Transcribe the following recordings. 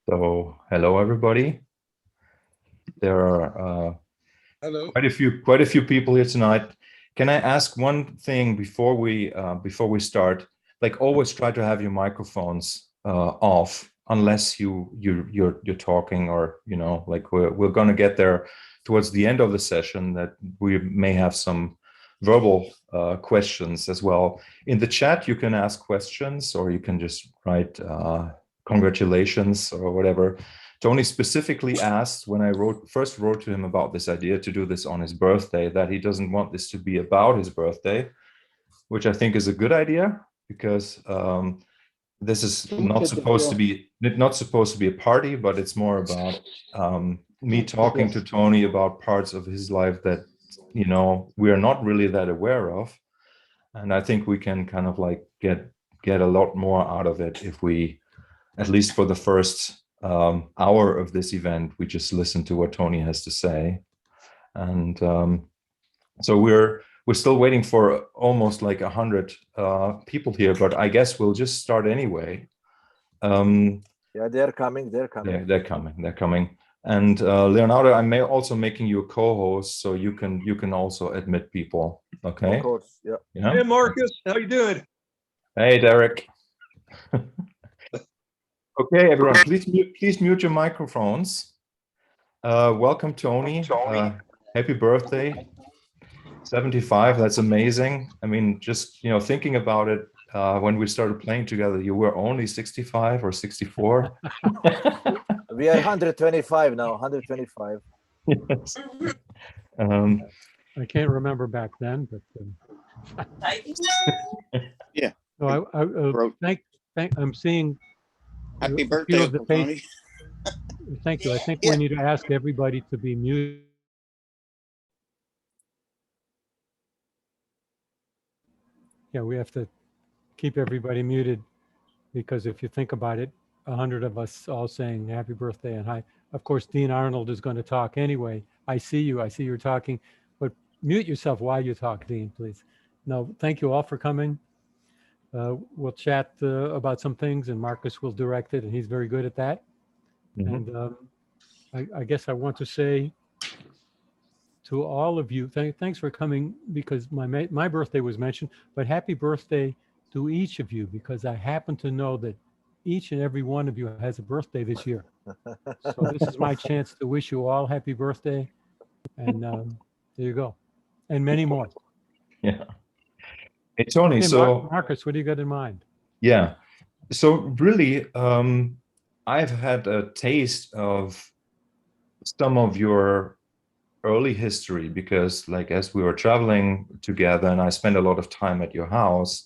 So, hello everybody. There are Hello. quite a few people here tonight. Can I ask one thing before we start? Like, always try to have your microphones off unless you're talking, or like we're gonna get there towards the end of the session that we may have some verbal questions as well. In the chat, you can ask questions, or you can just write congratulations or whatever. Tony specifically asked when I first wrote to him about this idea to do this on his birthday, that he doesn't want this to be about his birthday, which I think is a good idea, because this is not supposed to be a party, but it's more about me talking to Tony about parts of his life that we are not really that aware of, and I think we can kind of like get a lot more out of it if we, at least for the first hour of this event, we just listen to what Tony has to say. And so we're still waiting for almost like 100 people here, but I guess we'll just start anyway. Yeah, they're coming. They're coming. And Leonardo, I'm also making you a co-host, so you can also admit people. Okay. Of course. Yeah. Hey, Marcus, how you doing? Hey, Derek. Okay, everyone, please mute your microphones. Welcome, Tony. Happy birthday, 75. That's amazing. I mean, just thinking about it, when we started playing together, you were only 65 or 64. We are 125 now. 125. Yes. I can't remember back then, but yeah. So I'm seeing. Happy birthday, Uncle Tony. Thank you. I think we need to ask everybody to be muted. Yeah, we have to keep everybody muted, because if you think about it, 100 of us all saying happy birthday and hi. Of course, Dean Arnold is going to talk anyway. I see you're talking, but mute yourself while you talk, Dean, please. No, thank you all for coming. We'll chat about some things, and Marcus will direct it, and he's very good at that. Mm-hmm. And I guess I want to say to all of you, thanks for coming, because my birthday was mentioned, but happy birthday to each of you, because I happen to know that each and every one of you has a birthday this year. So this is my chance to wish you all happy birthday, and there you go, and many more. Yeah. Hey, Tony, okay, so Marcus, what do you got in mind? Yeah, so really, I've had a taste of some of your early history, because like as we were traveling together and I spent a lot of time at your house,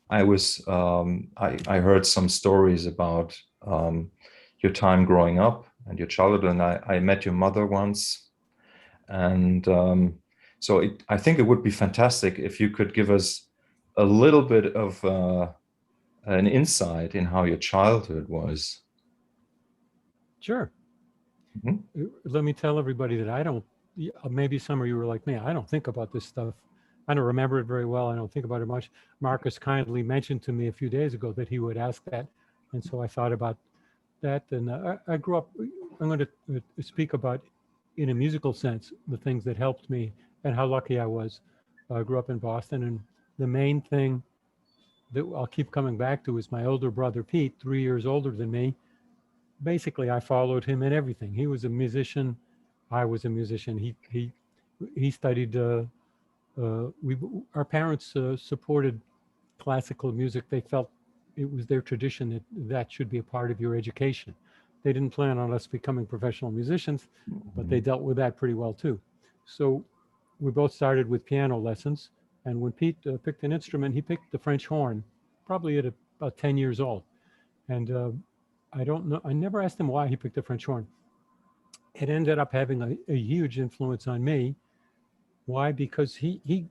I heard some stories about your time growing up and your childhood, and I met your mother once, and so I think it would be fantastic if you could give us a little bit of an insight in how your childhood was. Sure. Mm-hmm. Let me tell everybody that I don't, maybe some of you were like me, I don't think about this stuff. I don't remember it very well. I don't think about it much. Marcus kindly mentioned to me a few days ago that he would ask that. And so I thought about that. And I grew up, I'm going to speak about, in a musical sense, the things that helped me and how lucky I was. I grew up in Boston, and the main thing that I'll keep coming back to is my older brother, Pete, 3 years older than me. Basically, I followed him in everything. He was a musician. I was a musician. He studied, our parents supported classical music. They felt it was their tradition that should be a part of your education. They didn't plan on us becoming professional musicians, but they dealt with that pretty well too. So we both started with piano lessons. And when Pete picked an instrument, he picked the French horn, probably at about 10 years old. And I don't know, I never asked him why he picked the French horn. It ended up having a huge influence on me. Why? Because he,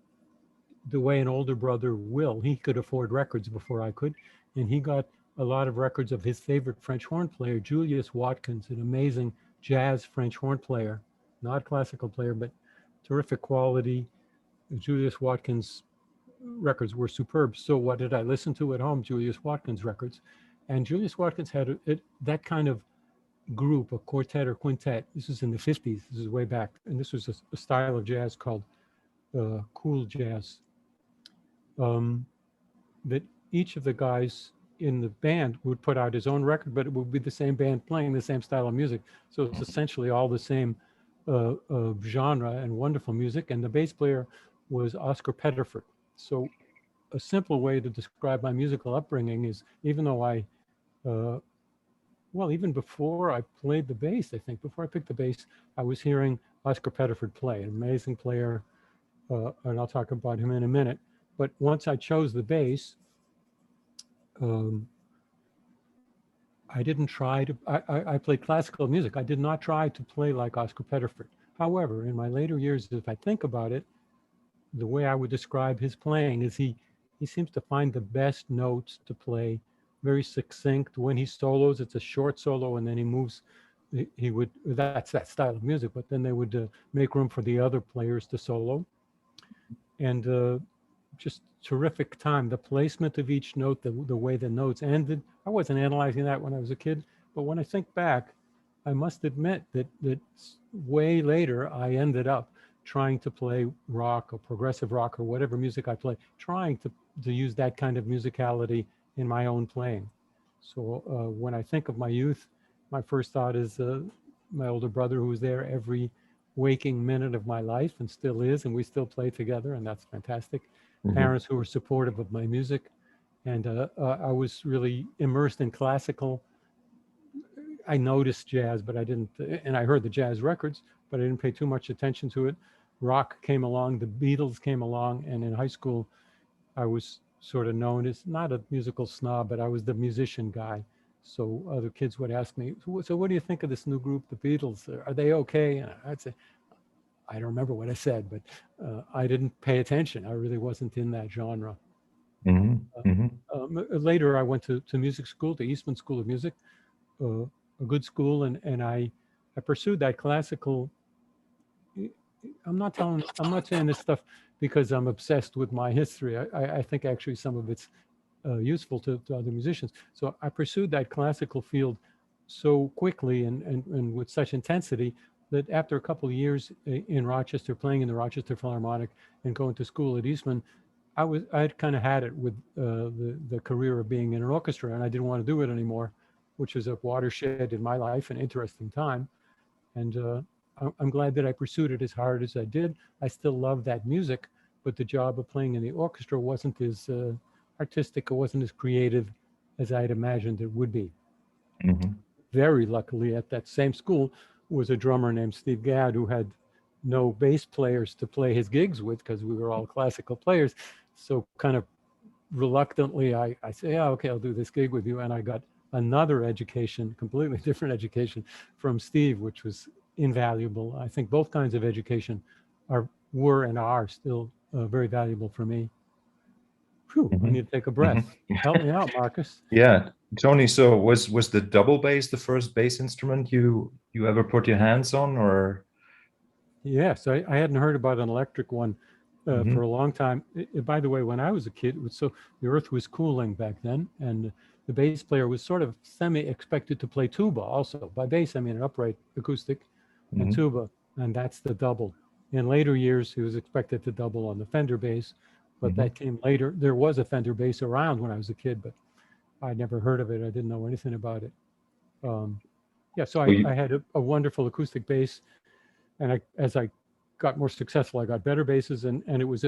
the way an older brother will, he could afford records before I could. And he got a lot of records of his favorite French horn player, Julius Watkins, an amazing jazz French horn player, not classical player, but terrific quality. Julius Watkins records were superb. So what did I listen to at home? Julius Watkins records. And Julius Watkins had that kind of group, a quartet or quintet. This was in the 50s. This is way back. And this was a style of jazz called cool jazz. That each of the guys in the band would put out his own record, but it would be the same band playing the same style of music. So it's essentially all the same genre and wonderful music. And the bass player was Oscar Pettiford. So a simple way to describe my musical upbringing is, even though well, even before I played the bass, I think, before I picked the bass, I was hearing Oscar Pettiford play, an amazing player, and I'll talk about him in a minute. But once I chose the bass, I didn't try to, I played classical music. I did not try to play like Oscar Pettiford. However, in my later years, if I think about it, the way I would describe his playing is he seems to find the best notes to play, very succinct. When he solos, it's a short solo, and then he moves. He would, that's that style of music, but then they would make room for the other players to solo. And just terrific time. The placement of each note, the way the notes ended. I wasn't analyzing that when I was a kid, but when I think back, I must admit that way later, I ended up trying to play rock or progressive rock or whatever music I play, trying to use that kind of musicality in my own playing. So when I think of my youth, my first thought is my older brother, who was there every waking minute of my life and still is, and we still play together, and that's fantastic. Mm-hmm. Parents who were supportive of my music. And I was really immersed in classical. I noticed jazz, but I didn't, and I heard the jazz records, but I didn't pay too much attention to it. Rock came along, the Beatles came along, and in high school, I was sort of known as not a musical snob, but I was the musician guy. So other kids would ask me, so what do you think of this new group, the Beatles? Are they okay? And I'd say, I don't remember what I said, but I didn't pay attention. I really wasn't in that genre. Mm-hmm. Later, I went to music school, to Eastman School of Music, a good school, and I pursued that classical. I'm not saying this stuff because I'm obsessed with my history. I think actually some of it's useful to other musicians. So I pursued that classical field so quickly and with such intensity that after a couple of years in Rochester, playing in the Rochester Philharmonic and going to school at Eastman, I'd kind of had it with the career of being in an orchestra, and I didn't want to do it anymore, which was a watershed in my life, an interesting time. And I'm glad that I pursued it as hard as I did. I still love that music, but the job of playing in the orchestra wasn't as artistic, it wasn't as creative as I'd imagined it would be. Mm-hmm. Very luckily, at that same school was a drummer named Steve Gad, who had no bass players to play his gigs with because we were all classical players. So kind of reluctantly, I say, yeah, okay, I'll do this gig with you. And I got another education, completely different education from Steve, which was invaluable. I think both kinds of education were and are still very valuable for me. Phew, I need to take a breath. Help me out, Marcus. Yeah, Tony. So was the double bass the first bass instrument you ever put your hands on, or? Yes, I hadn't heard about an electric one for a long time. By the way, when I was a kid, the earth was cooling back then, and the bass player was sort of semi-expected to play tuba also. By bass, I mean an upright acoustic and tuba, and that's the double. In later years, he was expected to double on the Fender bass, but that came later. There was a Fender bass around when I was a kid, but I never heard of it. I didn't know anything about it. Yeah, so I had a wonderful acoustic bass, and as I got more successful, I got better basses, and it was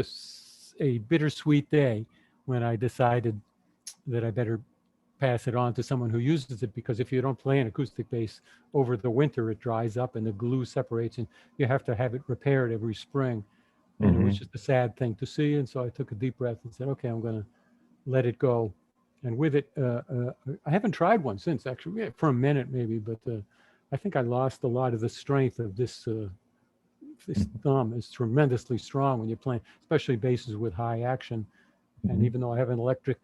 a bittersweet day when I decided that I better pass it on to someone who uses it, because if you don't play an acoustic bass over the winter, it dries up and the glue separates, and you have to have it repaired every spring. And it was just a sad thing to see. And so I took a deep breath and said, okay, I'm going to let it go. And with it, I haven't tried one since, actually, for a minute maybe, but I think I lost a lot of the strength of this thumb. Is tremendously strong when you're playing, especially basses with high action. And even though I have an electric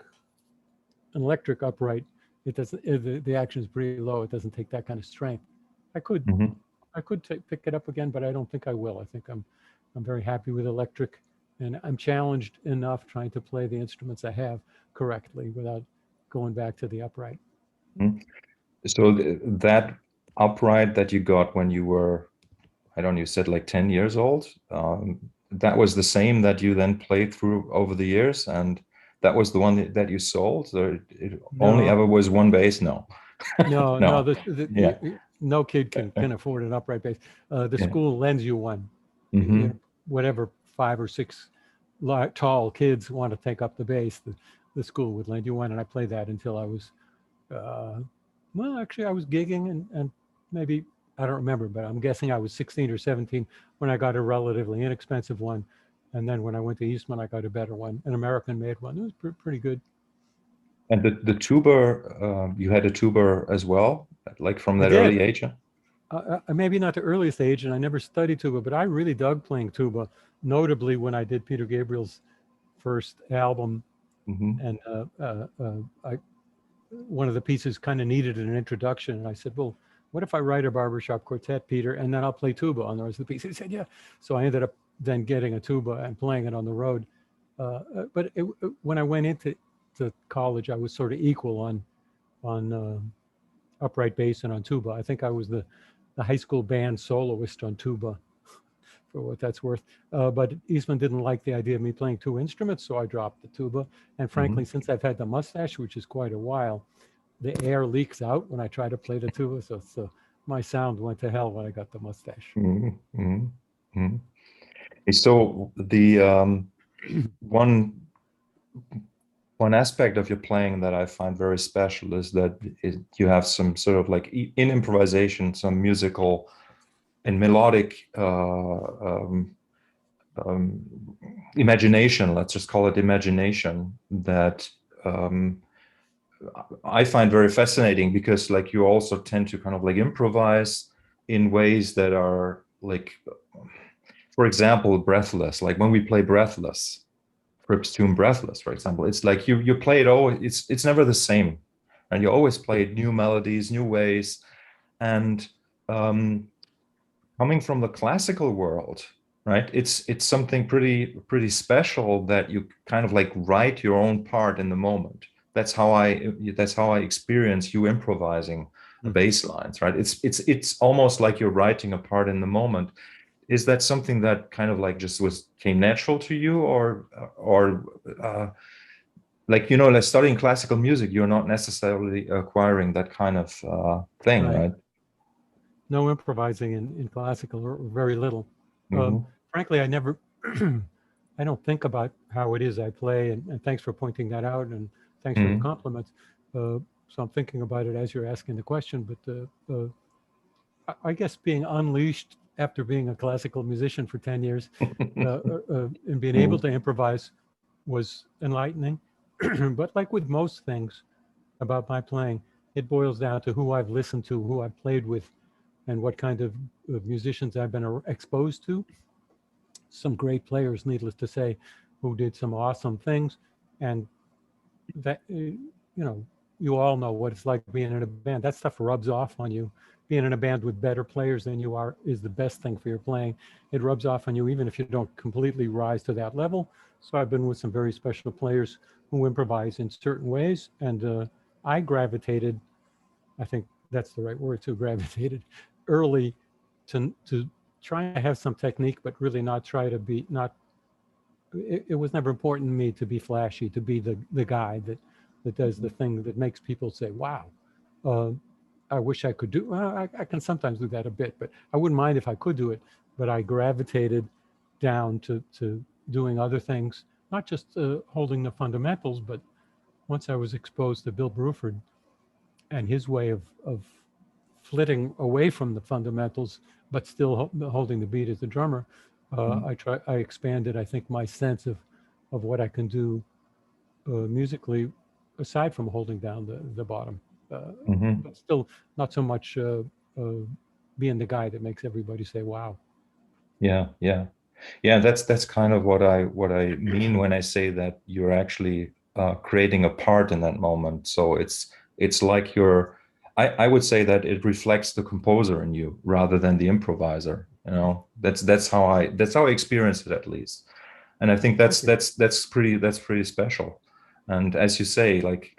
upright, it doesn't. The action is pretty low. It doesn't take that kind of strength. I could pick it up again, but I don't think I will. I think I'm very happy with electric, and I'm challenged enough trying to play the instruments I have correctly without going back to the upright. So that upright that you got when you were, I don't know, you said like 10 years old. That was the same that you then played through over the years, and that was the one that you sold. So it only ever was one bass. No. No, No. no, no kid can afford an upright bass. The school lends you one. Mm-hmm. You know, whatever 5 or 6 tall kids want to take up the bass, the school would lend you one, and I played that until I was, well, actually I was gigging and maybe, I don't remember, but I'm guessing I was 16 or 17 when I got a relatively inexpensive one. And then when I went to Eastman, I got a better one, an American-made one. It was pretty good. And the tuba, you had a tuba as well, like from that early age? Maybe not the earliest age, and I never studied tuba, but I really dug playing tuba, notably when I did Peter Gabriel's first album. And one of the pieces kind of needed an introduction. And I said, well, what if I write a barbershop quartet, Peter, and then I'll play tuba on the rest of the piece? He said, yeah. So I ended up then getting a tuba and playing it on the road. But when I went into college, I was sort of equal on upright bass and on tuba. I think I was the high school band soloist on tuba, for what that's worth. But Eastman didn't like the idea of me playing 2 instruments, so I dropped the tuba. And frankly, since I've had the mustache, which is quite a while, the air leaks out when I try to play the tuba. So my sound went to hell when I got the mustache. So the one aspect of your playing that I find very special is that you have some sort of like in improvisation, some musical and melodic imagination, let's just call it imagination, that I find very fascinating, because like you also tend to kind of like improvise in ways that are like, for example, breathless. Like when we play Breathless, Fripp's tune Breathless, for example, it's like you play it always, it's never the same, and you always play new melodies, new ways. And coming from the classical world, right, it's something pretty special that you kind of like write your own part in the moment. That's how I experience you improvising bass lines, right? It's almost like you're writing a part in the moment. Is that something that kind of like just came natural to you, or like, you know, like studying classical music, you're not necessarily acquiring that kind of thing, right? No improvising in classical, or very little. Frankly, I never, I don't think about how it is I play, and thanks for pointing that out, and thanks for the compliments. So I'm thinking about it as you're asking the question, but I guess being unleashed after being a classical musician for 10 years and being able to improvise was enlightening. But like with most things about my playing, it boils down to who I've listened to, who I've played with, and what kind of musicians I've been exposed to. Some great players, needless to say, who did some awesome things. And that, you know, you all know what it's like being in a band. That stuff rubs off on you. Being in a band with better players than you are is the best thing for your playing. It rubs off on you even if you don't completely rise to that level. So I've been with some very special players who improvise in certain ways. And I gravitated, I think that's the right word too, gravitated early to try to have some technique, but really not try to be, it was never important to me to be flashy, to be the guy that does the thing that makes people say, wow. I wish I could do, well, I can sometimes do that a bit, but I wouldn't mind if I could do it. But I gravitated down to doing other things, not just holding the fundamentals, but once I was exposed to Bill Bruford and his way of flitting away from the fundamentals, but still holding the beat as a drummer, I expanded, I think, my sense of what I can do musically, aside from holding down the bottom. But still not so much being the guy that makes everybody say, wow. Yeah. That's kind of what I mean when I say that you're actually creating a part in that moment. So it's like I would say that it reflects the composer in you rather than the improviser. You know, that's how I experience it, at least. And I think that's pretty special. And as you say, like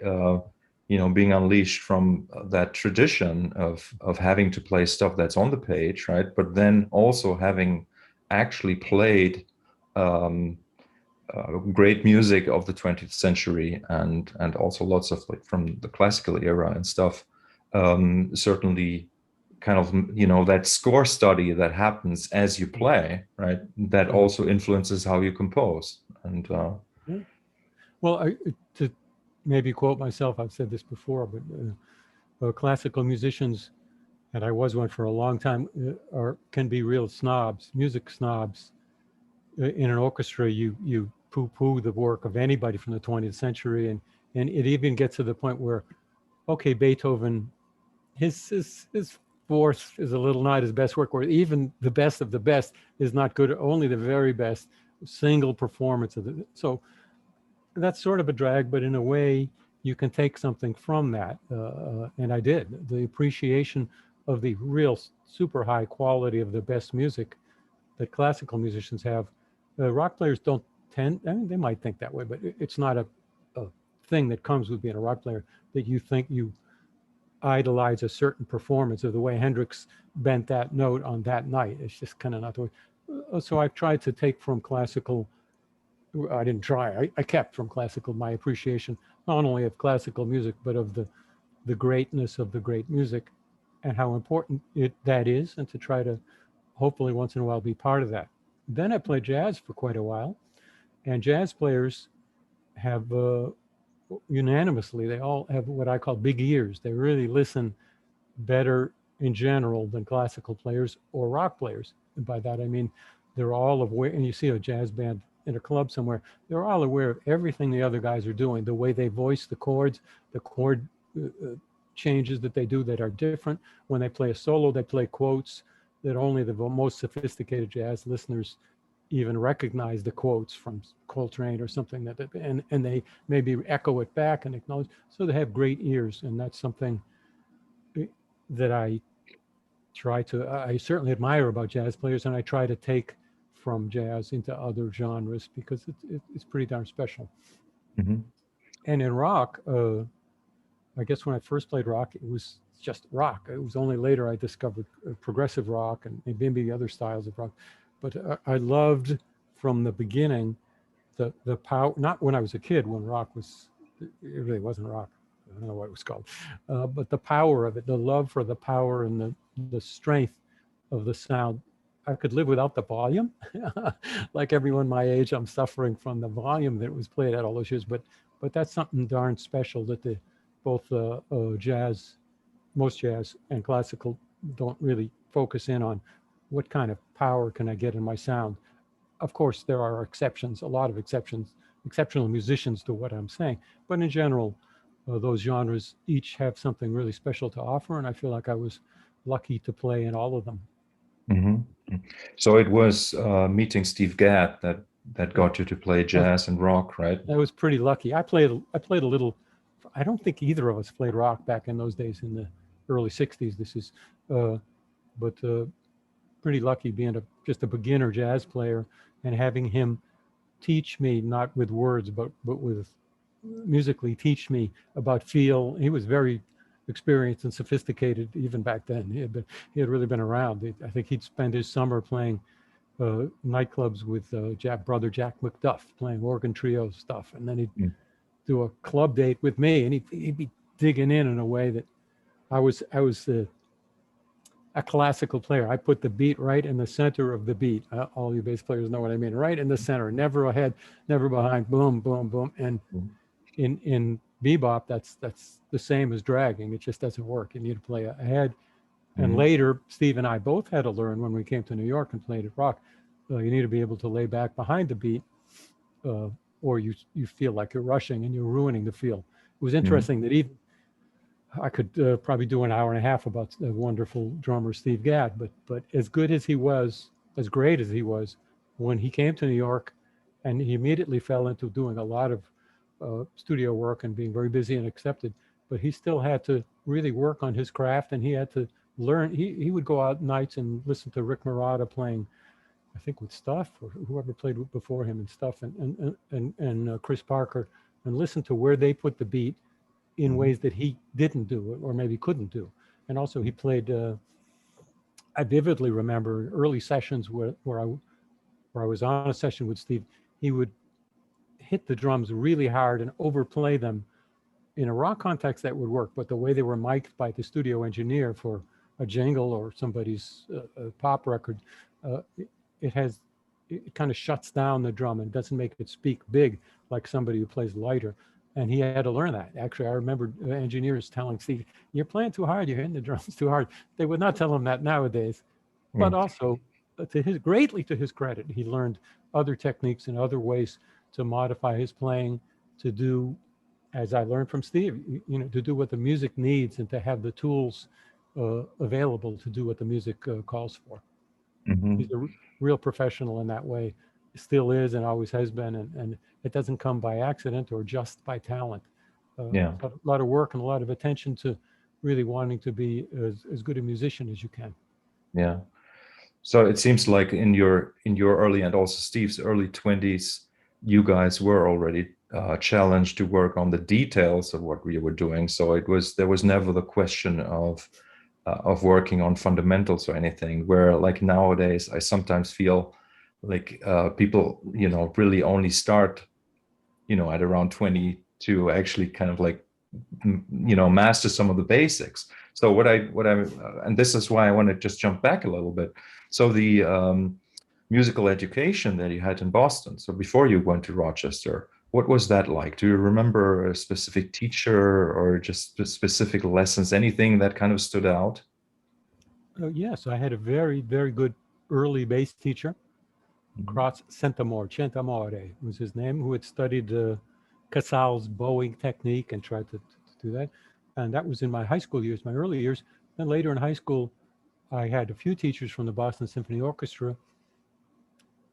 you know, being unleashed from that tradition of having to play stuff that's on the page, right? But then also having actually played great music of the 20th century and also lots of like from the classical era and stuff. Certainly kind of, you know, that score study that happens as you play, right? That also influences how you compose. And yeah. Well, to maybe quote myself, I've said this before, but classical musicians, and I was one for a long time, can be real snobs, music snobs. In an orchestra, you poo-poo the work of anybody from the 20th century, and it even gets to the point where, okay, Beethoven, his fourth is a little not his best work, or even the best of the best is not good, only the very best single performance of it. So that's sort of a drag, but in a way you can take something from that, and I did. The appreciation of the real super high quality of the best music that classical musicians have. Rock players don't tend, I mean, they might think that way, but it's not a thing that comes with being a rock player, that you think you idolize a certain performance of the way Hendrix bent that note on that night. It's just kind of not the way. So I've tried to take from classical, I didn't try, I kept from classical my appreciation, not only of classical music, but of the greatness of the great music and how important that is, and to try to hopefully once in a while be part of that. Then I played jazz for quite a while, and jazz players have unanimously, they all have what I call big ears. They really listen better in general than classical players or rock players. And by that I mean they're all aware, and you see a jazz band in a club somewhere, they're all aware of everything the other guys are doing, the way they voice the chords, the chord changes that they do that are different. When they play a solo, they play quotes that only the most sophisticated jazz listeners even recognize, the quotes from Coltrane or something, that and they maybe echo it back and acknowledge. So they have great ears, and that's something that I certainly admire about jazz players, and I try to take from jazz into other genres because it's pretty darn special. mm-hmm. And in rock, I guess when I first played rock, it was just rock. It was only later I discovered progressive rock and maybe other styles of rock. But I loved from the beginning the power, not when I was a kid, when rock was, it really wasn't rock. I don't know what it was called, but the power of it, the love for the power and the strength of the sound. I could live without the volume. Like everyone my age, I'm suffering from the volume that was played at all those years, but that's something darn special that both jazz, most jazz and classical don't really focus in on. What kind of power can I get in my sound? Of course, there are exceptions, a lot of exceptions, exceptional musicians to what I'm saying. But in general, those genres each have something really special to offer. And I feel like I was lucky to play in all of them. Mm-hmm. So it was meeting Steve Gad that got you to play jazz and rock, right? I was pretty lucky. I played a little. I don't think either of us played rock back in those days in the early 60s. This is, but pretty lucky being just a beginner jazz player and having him teach me, not with words, but with musically teach me about feel. He was very experienced and sophisticated even back then. He had really been around. I think he'd spend his summer playing nightclubs with brother Jack McDuff, playing organ trio stuff, and then he'd do a club date with me, and he'd be digging in a way that I was a classical player. I put the beat right in the center of the beat. All you bass players know what I mean. Right in the center, never ahead, never behind. Boom, boom, boom. And in bebop, that's the same as dragging. It just doesn't work. You need to play ahead. And later, Steve and I both had to learn when we came to New York and played at rock. You need to be able to lay back behind the beat, or you feel like you're rushing and you're ruining the feel. It was interesting that even I could probably do an hour and a half about the wonderful drummer Steve Gad, but as good as he was, as great as he was, when he came to New York, and he immediately fell into doing a lot of studio work and being very busy and accepted, but he still had to really work on his craft, and he had to learn. He would go out nights and listen to Rick Marotta playing, I think with Stuff, or whoever played before him and Stuff, and Chris Parker, and listen to where they put the beat in ways that he didn't do or maybe couldn't do. And also he played, I vividly remember early sessions where I was on a session with Steve. He would hit the drums really hard and overplay them. In a rock context that would work, but the way they were mic'd by the studio engineer for a jingle or somebody's pop record, it kind of shuts down the drum and doesn't make it speak big like somebody who plays lighter. And he had to learn that. Actually, I remember engineers telling Steve, "You're playing too hard. You're hitting the drums too hard." They would not tell him that nowadays. But also, greatly to his credit, he learned other techniques and other ways to modify his playing to do, as I learned from Steve, to do what the music needs and to have the tools available to do what the music calls for. He's a real professional in that way, still is and always has been, and it doesn't come by accident or just by talent. A lot of work and a lot of attention to really wanting to be as good a musician as you can. Yeah. So it seems like in your early and also Steve's early 20s, you guys were already challenged to work on the details of what we were doing. So there was never the question of working on fundamentals or anything, where like nowadays I sometimes feel like people really only start at around 20 to actually kind of like master some of the basics. So what I and this is why I want to just jump back a little bit. So the musical education that you had in Boston, so before you went to Rochester, what was that like? Do you remember a specific teacher or just specific lessons, anything that kind of stood out? Yes, I had a very, very good early bass teacher. Cross Centamore was his name, who had studied Casals' bowing technique and tried to do that. And that was in my high school years, my early years. Then later in high school, I had a few teachers from the Boston Symphony Orchestra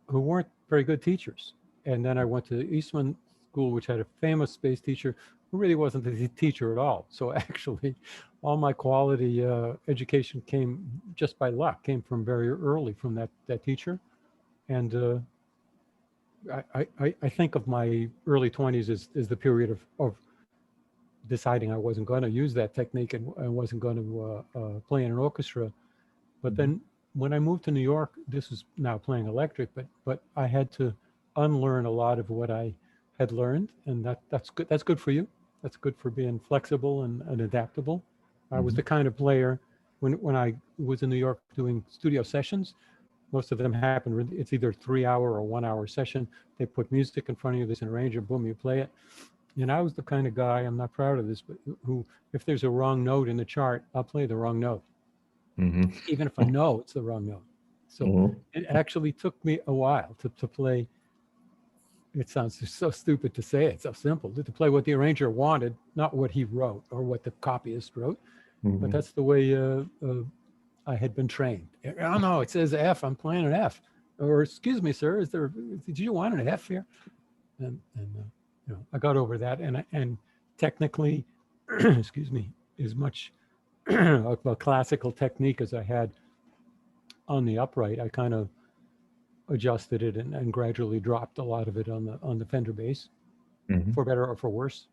who weren't very good teachers. And then I went to Eastman School, which had a famous bass teacher who really wasn't a teacher at all. So actually, all my quality education came just by luck, came from very early from that teacher. And I think of my early 20s as the period of deciding I wasn't going to use that technique and I wasn't going to play in an orchestra. But then when I moved to New York, this is now playing electric, but I had to unlearn a lot of what I had learned, and that's good. That's good for you. That's good for being flexible and adaptable. I was the kind of player when I was in New York doing studio sessions. Most of them happen. It's either 3-hour or 1-hour session. They put music in front of you. There's an arranger. Boom, you play it. And I was the kind of guy, I'm not proud of this, but who, if there's a wrong note in the chart, I'll play the wrong note, even if I know it's the wrong note. So it actually took me a while to play. It sounds so stupid to say it, so simple, to play what the arranger wanted, not what he wrote or what the copyist wrote. But that's the way I had been trained. Oh no, it says F, I'm playing an F. Or excuse me, sir, did you want an F here? And I got over that, and technically, excuse me, as much a classical technique as I had on the upright, I kind of adjusted it and gradually dropped a lot of it on the Fender bass, for better or for worse.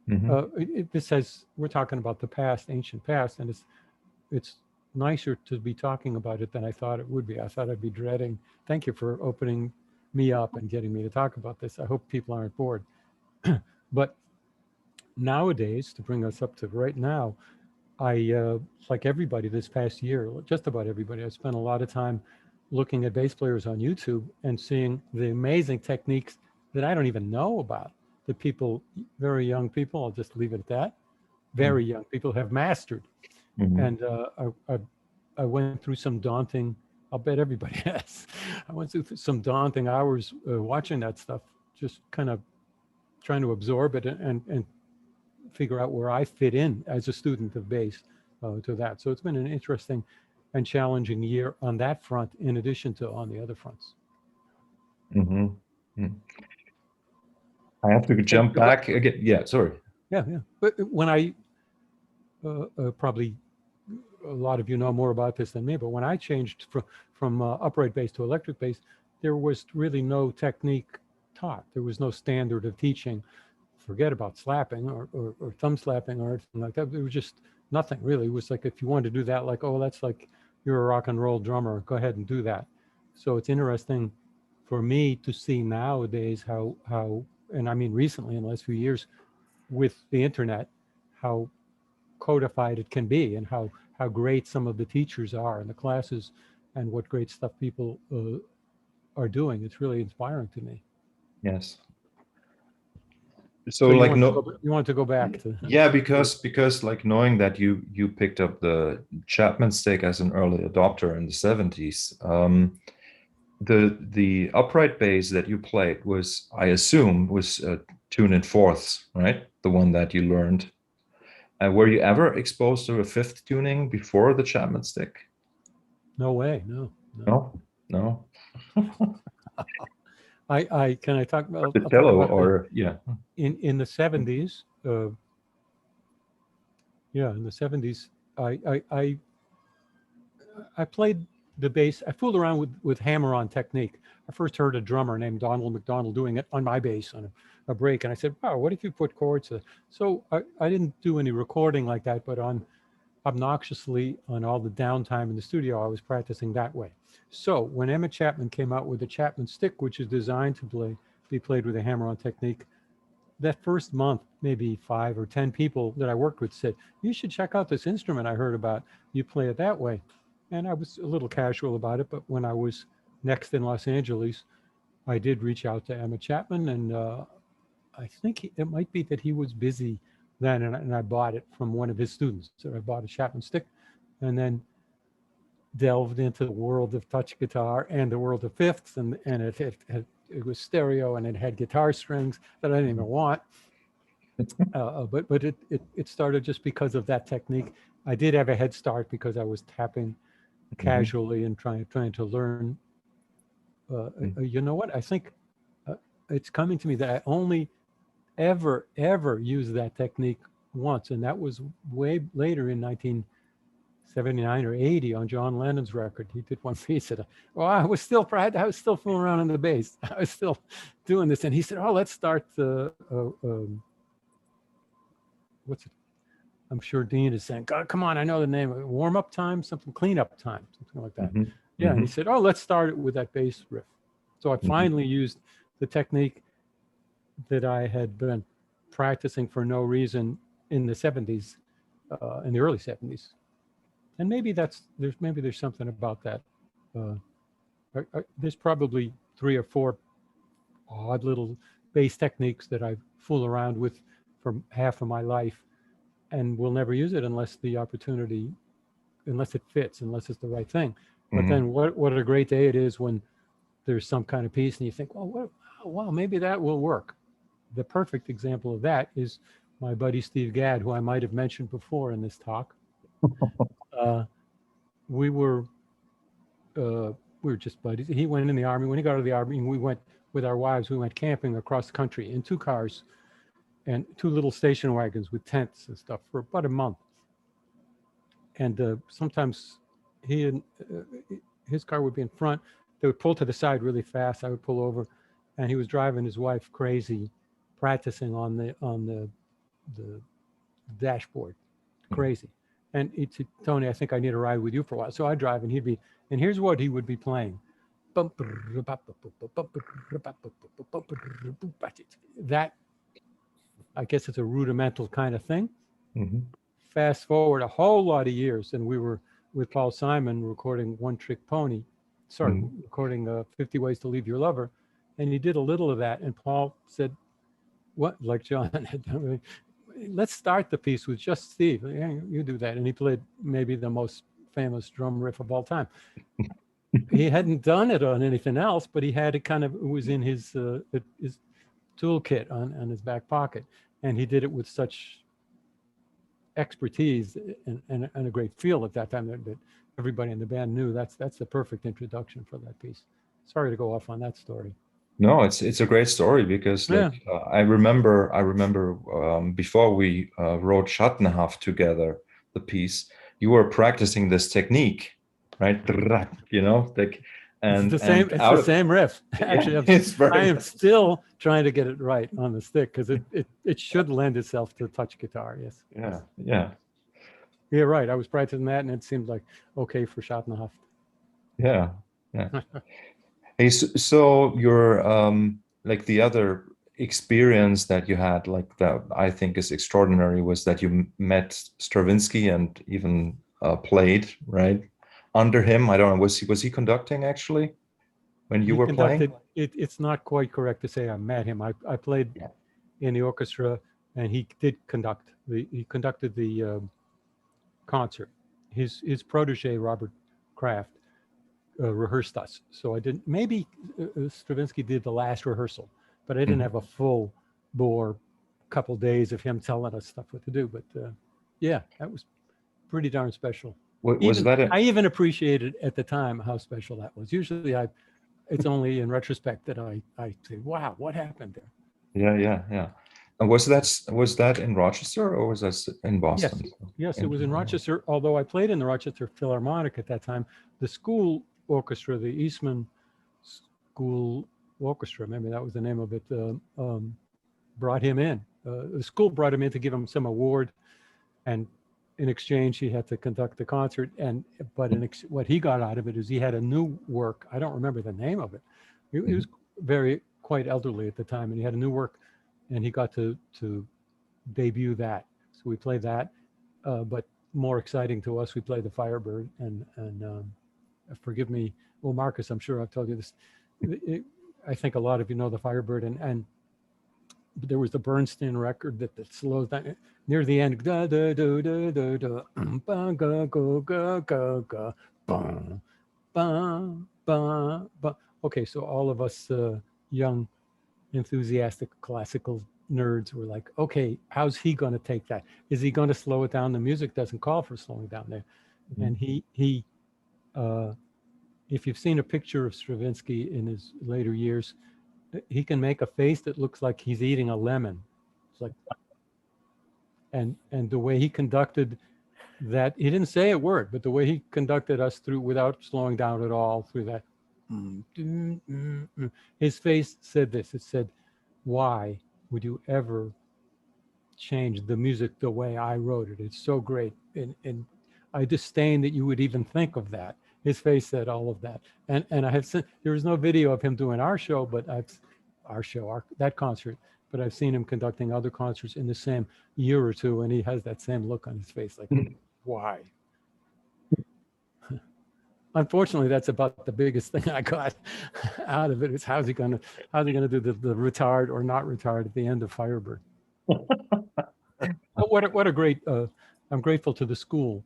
We're talking about the past, ancient past, and it's nicer to be talking about it than I thought it would be. I thought I'd be dreading. Thank you for opening me up and getting me to talk about this. I hope people aren't bored. But nowadays, to bring us up to right now, I, like everybody this past year, just about everybody, I spent a lot of time looking at bass players on YouTube and seeing the amazing techniques that I don't even know about, that people, very young people, I'll just leave it at that, very young people have mastered. And I went through some daunting, I'll bet everybody has, I went through some daunting hours watching that stuff, just kind of trying to absorb it and figure out where I fit in as a student of bass to that. So it's been an interesting and challenging year on that front, in addition to on the other fronts. I have to jump back again. Yeah, sorry. Yeah. But when I, probably a lot of you know more about this than me, but when I changed from upright bass to electric bass, there was really no technique taught. There was no standard of teaching forget about slapping or thumb slapping or anything like that. It was just nothing really. It was like, if you wanted to do that, like, oh, that's like, you're a rock and roll drummer, go ahead and do that. So it's interesting for me to see nowadays how, and I mean recently in the last few years with the internet, how codified it can be and how great some of the teachers are in the classes and what great stuff people are doing. It's really inspiring to me. Yes. So you like want to go back to yeah, because like knowing that you picked up the Chapman Stick as an early adopter in the 70s, the upright bass that you played was, I assume, was tuned in fourths, right? The one that you learned. Were you ever exposed to a fifth tuning before the Chapman Stick? No way, no. Can I talk about the cello or yeah? In the 70s, in the 70s, I played the bass. I fooled around with hammer-on technique. I first heard a drummer named Donald McDonald doing it on my bass on a break, and I said, "Wow, what if you put chords?" So I didn't do any recording like that, but obnoxiously on all the downtime in the studio, I was practicing that way. So when Emma Chapman came out with the Chapman Stick, which is designed to be played with a hammer-on technique, that first month, maybe 5 or 10 people that I worked with said, "You should check out this instrument I heard about. You play it that way." And I was a little casual about it, but when I was next in Los Angeles, I did reach out to Emma Chapman, and I think it might be that he was busy then, and I bought it from one of his students. So I bought a Chapman Stick and then delved into the world of touch guitar and the world of fifths, and it was stereo and it had guitar strings that I didn't even want. But it started just because of that technique. I did have a head start because I was tapping casually and trying to learn. You know what? I think it's coming to me that I only ever used that technique once, and that was way later in 1979 or 80 on John Lennon's record. He did one piece of it. Well, I was still fooling around on the bass. I was still doing this, and he said, "Oh, let's start what's it? I'm sure Dean is saying, God, come on, I know the name. Warm up time, something, clean up time, something like that." Yeah, and he said, "Oh, let's start it with that bass riff." So I finally used the technique that I had been practicing for no reason in the 70s, in the early 70s. And maybe there's something about that. There's probably 3 or 4 odd little bass techniques that I fool around with for half of my life, and will never use it unless it fits, unless it's the right thing. But then what a great day it is when there's some kind of piece and you think, well, wow, maybe that will work. The perfect example of that is my buddy Steve Gad, who I might have mentioned before in this talk. We were just buddies. He went in the Army. When he got out of the Army, we went with our wives. We went camping across the country in 2 cars and 2 little station wagons with tents and stuff for about a month. And sometimes he and his car would be in front. They would pull to the side really fast. I would pull over, and he was driving his wife crazy, practicing on the dashboard, crazy. And he'd say, "Tony, I think I need a ride with you for a while." So I drive, and and here's what he would be playing. That, I guess it's a rudimental kind of thing. Fast forward a whole lot of years, and we were with Paul Simon recording One Trick Pony, recording 50 Ways to Leave Your Lover. And he did a little of that. And Paul said, "What?" Like John had done, "Let's start the piece with just Steve. You do that." And he played maybe the most famous drum riff of all time. He hadn't done it on anything else, but he had it it was in his toolkit on his back pocket. And he did it with such expertise and a great feel at that time that everybody in the band knew that's the perfect introduction for that piece. Sorry to go off on that story. No, it's a great story because I remember before we wrote Schattenhaft together, the piece, you were practicing this technique, right? You know, like And it's the same. It's the same riff. Actually, I am still trying to get it right on the stick because it should lend itself to touch guitar. Yes. Yeah. Yeah. Yeah. Right. I was practicing that, and it seemed like okay for Schattenhaft. Yeah. Yeah. Hey, so your like the other experience that you had, like that I think is extraordinary, was that you met Stravinsky and even played right under him. I don't know, was he conducting actually when you were playing? It's not quite correct to say I met him. I played in the orchestra, and he did conduct he conducted the concert. His protege Robert Kraft rehearsed us, so I didn't. Maybe Stravinsky did the last rehearsal, but I didn't have a full bore couple days of him telling us stuff what to do. But yeah, that was pretty darn special. I even appreciated at the time how special that was. Usually it's only in retrospect that I say, wow, what happened there? Yeah. And was that in Rochester or was that in Boston? Yes, it was in Rochester, although I played in the Rochester Philharmonic at that time. The school orchestra, the Eastman School Orchestra, maybe that was the name of it, brought him in. The school brought him in to give him some award, and in exchange he had to conduct the concert. But what he got out of it is he had a new work. I don't remember the name of it. He was quite elderly at the time, and he had a new work, and he got to debut that. So we played that, but more exciting to us, we played the Firebird, and forgive me, well, Marcus, I'm sure I've told you this. I think a lot of you know the Firebird, and there was the Bernstein record that slows down near the end. Da, da, da, da, da, da, ba, ga, go, ga, ga, ga, ba, ba, ba, ba. Okay, so all of us young, enthusiastic classical nerds were like, okay, how's he going to take that? Is he going to slow it down? The music doesn't call for slowing down there. And he if you've seen a picture of Stravinsky in his later years, he can make a face that looks like he's eating a lemon. It's like, and the way he conducted that, he didn't say a word, but the way he conducted us through without slowing down at all through that, his face said this. It said, why would you ever change the music the way I wrote it? It's so great. And I disdain that you would even think of that. His face said all of that. And I have seen, there was no video of him doing our show, but that concert, but I've seen him conducting other concerts in the same year or two, and he has that same look on his face, like, why? Unfortunately, that's about the biggest thing I got out of it, is how's he gonna do the retard or not retard at the end of Firebird. But what a great, I'm grateful to the school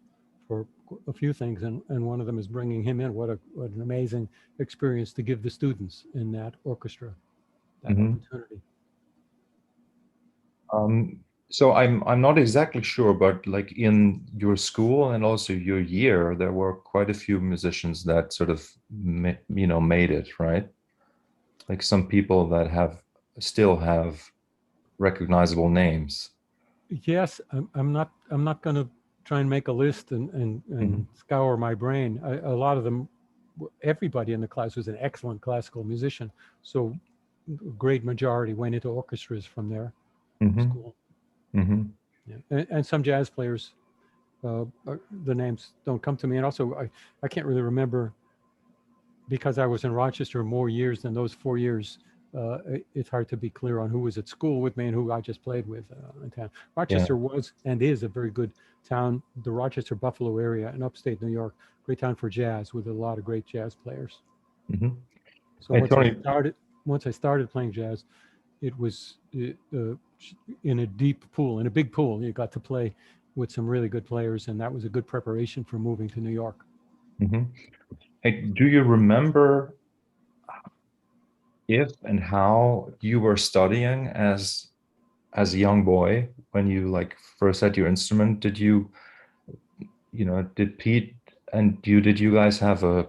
for a few things, and one of them is bringing him in. What an amazing experience to give the students in that orchestra that opportunity. So I'm not exactly sure, but like in your school and also your year, there were quite a few musicians that sort of made it, right? Like some people that still have recognizable names. Yes, I'm not going to try and make a list and scour my brain. A lot of them, everybody in the class was an excellent classical musician, so a great majority went into orchestras from their school. Yeah. And some jazz players, the names don't come to me, and also I can't really remember, because I was in Rochester more years than those 4 years. It's hard to be clear on who was at school with me and who I just played with in town. Rochester was and is a very good town. The Rochester Buffalo area in upstate New York, great town for jazz with a lot of great jazz players. So once I started playing jazz, it was in a deep pool, in a big pool. You got to play with some really good players, and that was a good preparation for moving to New York. Hey, do you remember if and how you were studying as a young boy when you like first had your instrument? Did did Pete and did you guys have a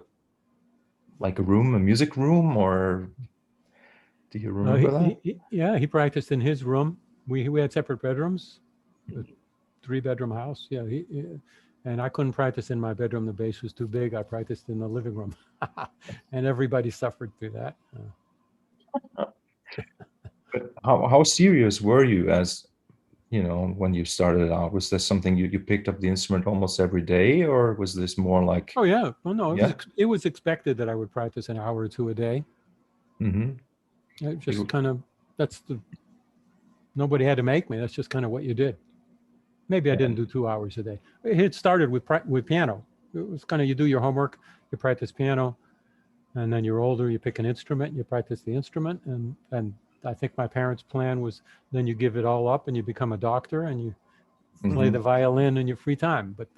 music room, or do you remember that? He practiced in his room. We had separate bedrooms, a 3-bedroom house. Yeah, And I couldn't practice in my bedroom. The bass was too big. I practiced in the living room. And everybody suffered through that. But how serious were you as, when you started out? Was this something you picked up the instrument almost every day, or was this more like? Oh yeah, well no, Yeah? it was expected that I would practice an hour or two a day. Mm-hmm. It just kind of, nobody had to make me. That's just kind of what you did. Maybe I didn't do 2 hours a day. It started with piano. It was kind of, you do your homework, you practice piano, and then you're older, you pick an instrument, you practice the instrument. And I think my parents' plan was then you give it all up and you become a doctor and you play the violin in your free time. But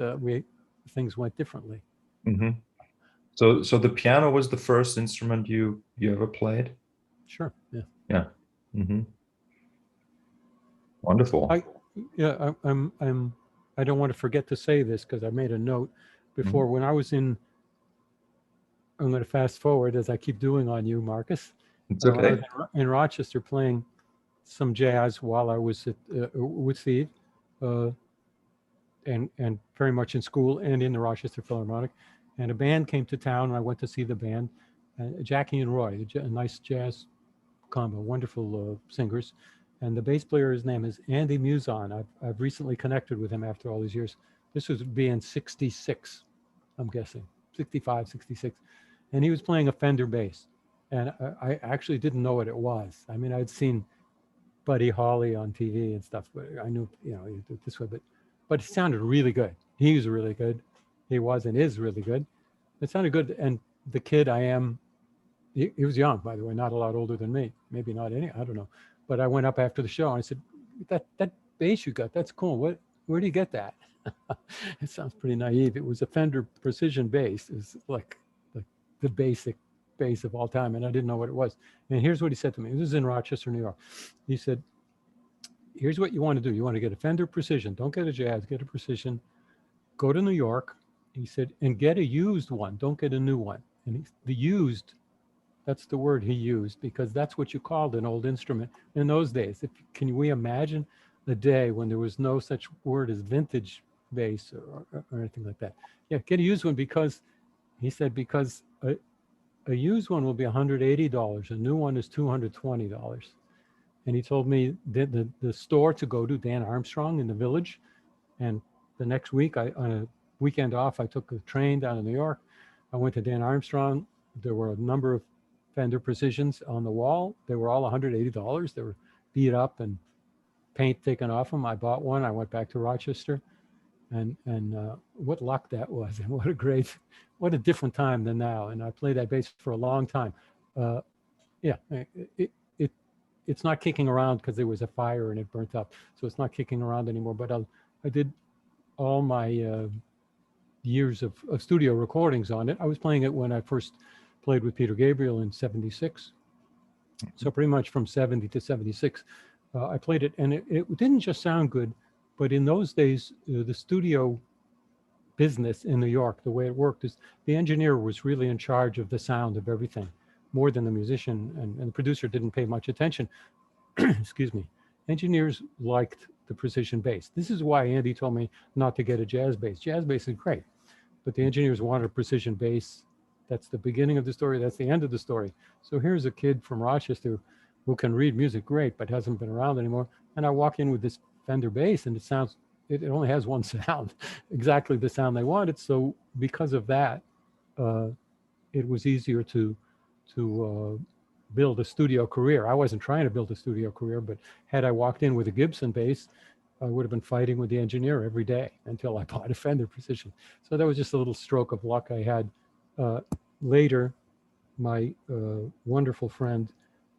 things went differently. Mm-hmm. So the piano was the first instrument you ever played? Sure. Yeah. Yeah. Mm-hmm. Wonderful. I don't want to forget to say this because I made a note before when I was I'm going to fast forward as I keep doing on you, Marcus. It's okay. I was in Rochester playing some jazz while I was with Steve, and very much in school and in the Rochester Philharmonic. And a band came to town, and I went to see the band, Jackie and Roy, a nice jazz combo, wonderful singers. And the bass player, his name is Andy Muson. I've recently connected with him after all these years. This was being 66, I'm guessing, 65, 66. And he was playing a Fender bass. And I actually didn't know what it was. I mean, I'd seen Buddy Holly on TV and stuff, but I knew, you do it this way, but it sounded really good. He was really good. He was and is really good. It sounded good. And the kid he was young, by the way, not a lot older than me. Maybe not any, I don't know. But I went up after the show and I said, that bass you got, that's cool. Where do you get that? It sounds pretty naive. It was a Fender Precision bass. It's like the basic bass of all time. And I didn't know what it was. And here's what he said to me. This is in Rochester, New York. He said, here's what you want to do. You want to get a Fender Precision. Don't get a Jazz, get a Precision. Go to New York. He said, and get a used one. Don't get a new one. And the used, that's the word he used, because that's what you called an old instrument in those days. Can we imagine the day when there was no such word as vintage bass or anything like that? Yeah, get a used one because, he said, because a used one will be $180. A new one is $220. And he told me that the store to go to, Dan Armstrong in the Village. And the next week, on a weekend off, I took a train down to New York. I went to Dan Armstrong. There were a number of Fender Precisions on the wall. They were all $180. They were beat up and paint taken off them. I bought one. I went back to Rochester, and what luck that was, and what a different time than now. And I played that bass for a long time. Yeah, it's not kicking around because there was a fire and it burnt up, so it's not kicking around anymore. But I did all my years of studio recordings on it. I was playing it when I first played with Peter Gabriel in '76. So pretty much from 70 to 76, I played it, and it didn't just sound good, but in those days, the studio business in New York, the way it worked is the engineer was really in charge of the sound of everything, more than the musician, and the producer didn't pay much attention. Excuse me. Engineers liked the precision bass. This is why Andy told me not to get a jazz bass. Jazz bass is great, but the engineers wanted a precision bass. That's the beginning of the story. That's the end of the story. So here's a kid from Rochester who can read music great, but hasn't been around anymore. And I walk in with this Fender bass, and it only has one sound, exactly the sound they wanted. So because of that, it was easier to build a studio career. I wasn't trying to build a studio career, but had I walked in with a Gibson bass, I would have been fighting with the engineer every day until I bought a Fender Precision. So that was just a little stroke of luck I had. Later, my wonderful friend,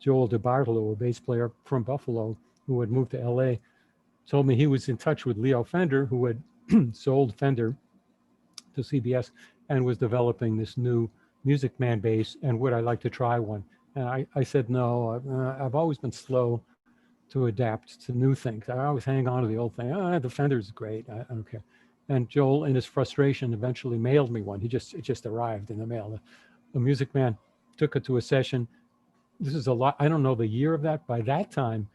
Joel DeBartolo, a bass player from Buffalo, who had moved to LA, told me he was in touch with Leo Fender, who had sold Fender to CBS and was developing this new Music Man bass, and would I like to try one? And I said, no, I've always been slow to adapt to new things. I always hang on to the old thing. The Fender's great, I don't care. And Joel, in his frustration, eventually mailed me one. It just arrived in the mail. The Music Man took it to a session. This is a lot. I don't know the year of that. By that time,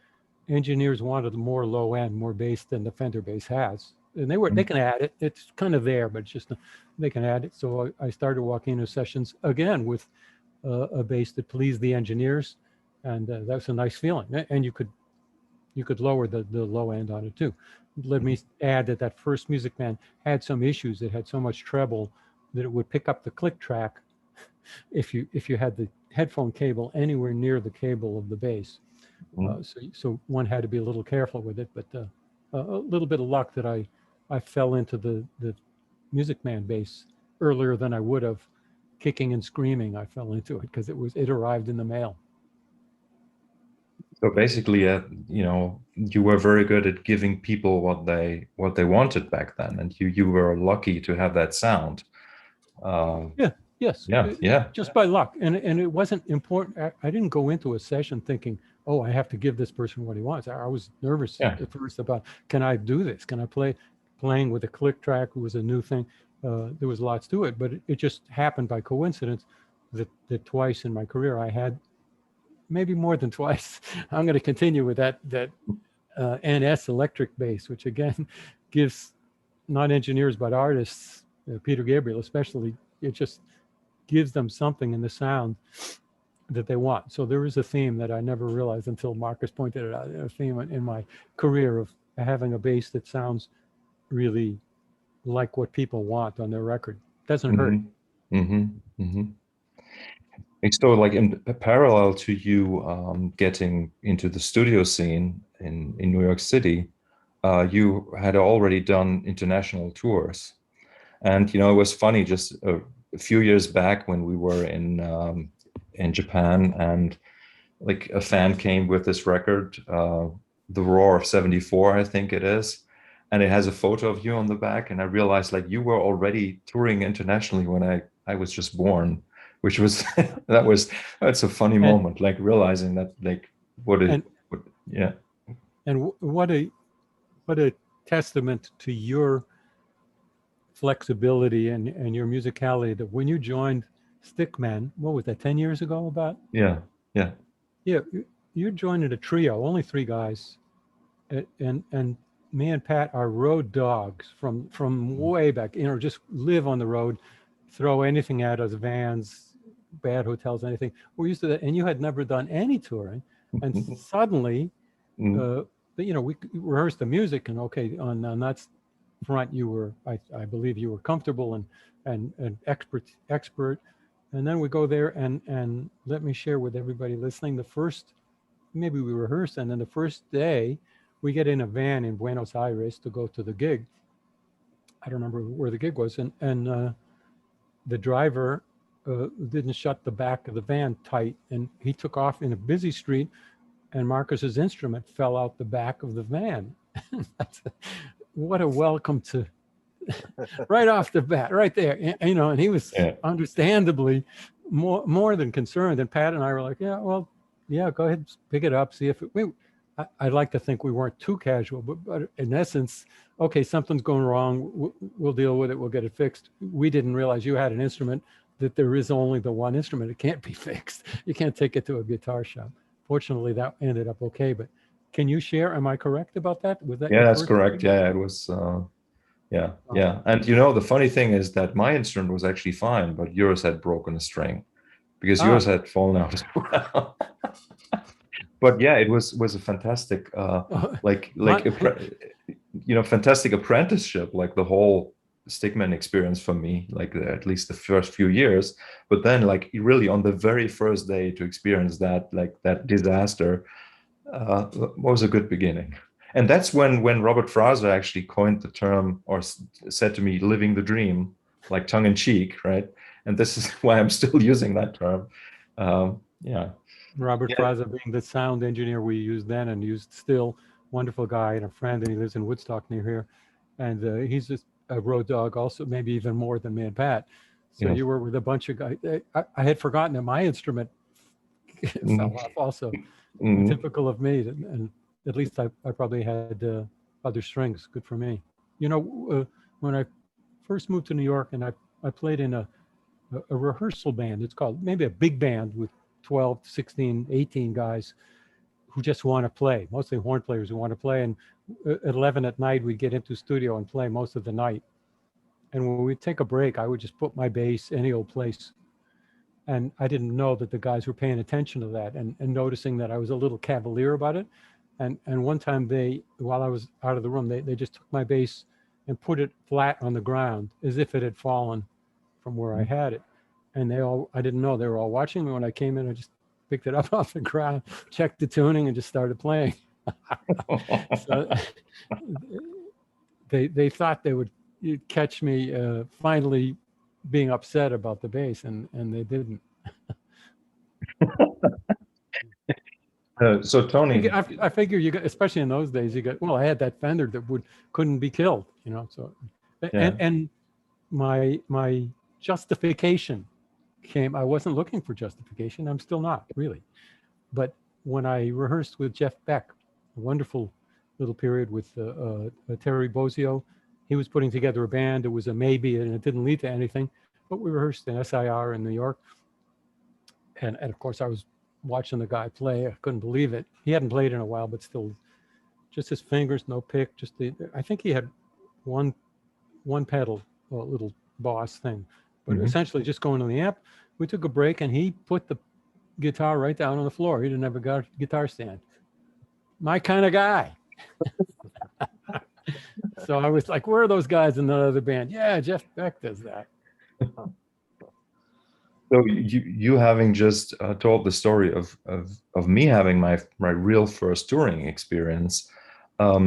engineers wanted more low end, more bass than the Fender bass has. and they can add it. It's kind of there, but it's just they can add it. So I started walking into sessions again with a bass that pleased the engineers, and that's a nice feeling. And you could lower the low end on it too. Let me add that first Music Man had some issues. It had so much treble that it would pick up the click track if you had the headphone cable anywhere near the cable of the bass. So one had to be a little careful with it, but a little bit of luck that I fell into the Music Man bass earlier than I would have. Kicking and screaming, I fell into it because it arrived in the mail. So basically, you were very good at giving people what they wanted back then, and you were lucky to have that sound. Yes. Yeah. Just by luck, and it wasn't important. I didn't go into a session thinking, oh, I have to give this person what he wants. I was nervous at first about, can I do this? Can I play? Playing with a click track was a new thing. There was lots to it, but it just happened by coincidence that twice in my career I had, maybe more than twice. I'm going to continue with that NS electric bass, which again gives not engineers but artists, Peter Gabriel especially, it just gives them something in the sound that they want. So there is a theme that I never realized until Markus pointed it out, a theme in my career of having a bass that sounds really like what people want on their record. Doesn't hurt. So like in parallel to you getting into the studio scene in New York City, you had already done international tours. And, it was funny, just a few years back when we were in Japan, and like a fan came with this record, The Roar of '74, I think it is. And it has a photo of you on the back. And I realized like you were already touring internationally when I was just born, which was, that's a funny moment, like realizing that, like, And what a testament to your flexibility and your musicality that when you joined Stickman, what was that, 10 years ago about? Yeah. You joined a trio, only 3 guys, and me and Pat are road dogs from way back, just live on the road, throw anything at us, vans, bad hotels, anything. We're used to that. And you had never done any touring. And suddenly, we rehearsed the music, and okay, on that front, you were, I believe you were comfortable and expert. And then we go there and let me share with everybody listening, maybe we rehearsed, and then the first day we get in a van in Buenos Aires to go to the gig. I don't remember where the gig was. And the driver didn't shut the back of the van tight, and he took off in a busy street, and Marcus's instrument fell out the back of the van. What a welcome to right off the bat, right there. And he was understandably more than concerned. And Pat and I were like, go ahead, pick it up, see if I'd like to think we weren't too casual, but in essence, okay, something's going wrong. We'll deal with it. We'll get it fixed. We didn't realize you had an instrument that there is only the one instrument. It can't be fixed. You can't take it to a guitar shop. Fortunately, that ended up okay. But can you share? Am I correct about that? Was that? Yeah, that's correct. Yeah, it was. Yeah. And the funny thing is that my instrument was actually fine, but yours had broken a string because yours had fallen out as well. But yeah, it was a fantastic, fantastic apprenticeship, like the whole Stickman experience for me, like at least the first few years. But then, like really on the very first day to experience that, like that disaster, was a good beginning. And that's when Robert Fraser actually coined the term, or said to me, "living the dream," like tongue in cheek, right? And this is why I'm still using that term. Robert Fraser being the sound engineer we used then and used still, wonderful guy and a friend, and he lives in Woodstock near here. And he's just a road dog also, maybe even more than me and Pat. So you were with a bunch of guys. I had forgotten that my instrument fell off also. Typical of me. And at least I probably had other strings. Good for me. When I first moved to New York and I played in a rehearsal band, it's called maybe a big band with 12, 16, 18 guys who just want to play, mostly horn players who want to play. And at 11 at night, we'd get into the studio and play most of the night. And when we'd take a break, I would just put my bass any old place. And I didn't know that the guys were paying attention to that and noticing that I was a little cavalier about it. And one time while I was out of the room, they just took my bass and put it flat on the ground as if it had fallen from where I had it. And I didn't know, they were all watching me. When I came in, I just picked it up off the ground, checked the tuning, and just started playing. So they thought they would catch me finally being upset about the bass, and they didn't. So Tony, I figure you got, especially in those days, I had that Fender that couldn't be killed, so, and my justification came, I wasn't looking for justification. I'm still not really. But when I rehearsed with Jeff Beck, a wonderful little period with Terry Bozzio, he was putting together a band. It was a maybe, and it didn't lead to anything, but we rehearsed in SIR in New York. And of course I was watching the guy play. I couldn't believe it. He hadn't played in a while, but still just his fingers, no pick, I think he had one pedal, a little Boss thing, but essentially just going on the amp. We took a break and he put the guitar right down on the floor. He didn't have a guitar stand. My kind of guy. So I was like, where are those guys in the other band? Yeah, Jeff Beck does that. So you having just told the story of me having my real first touring experience. I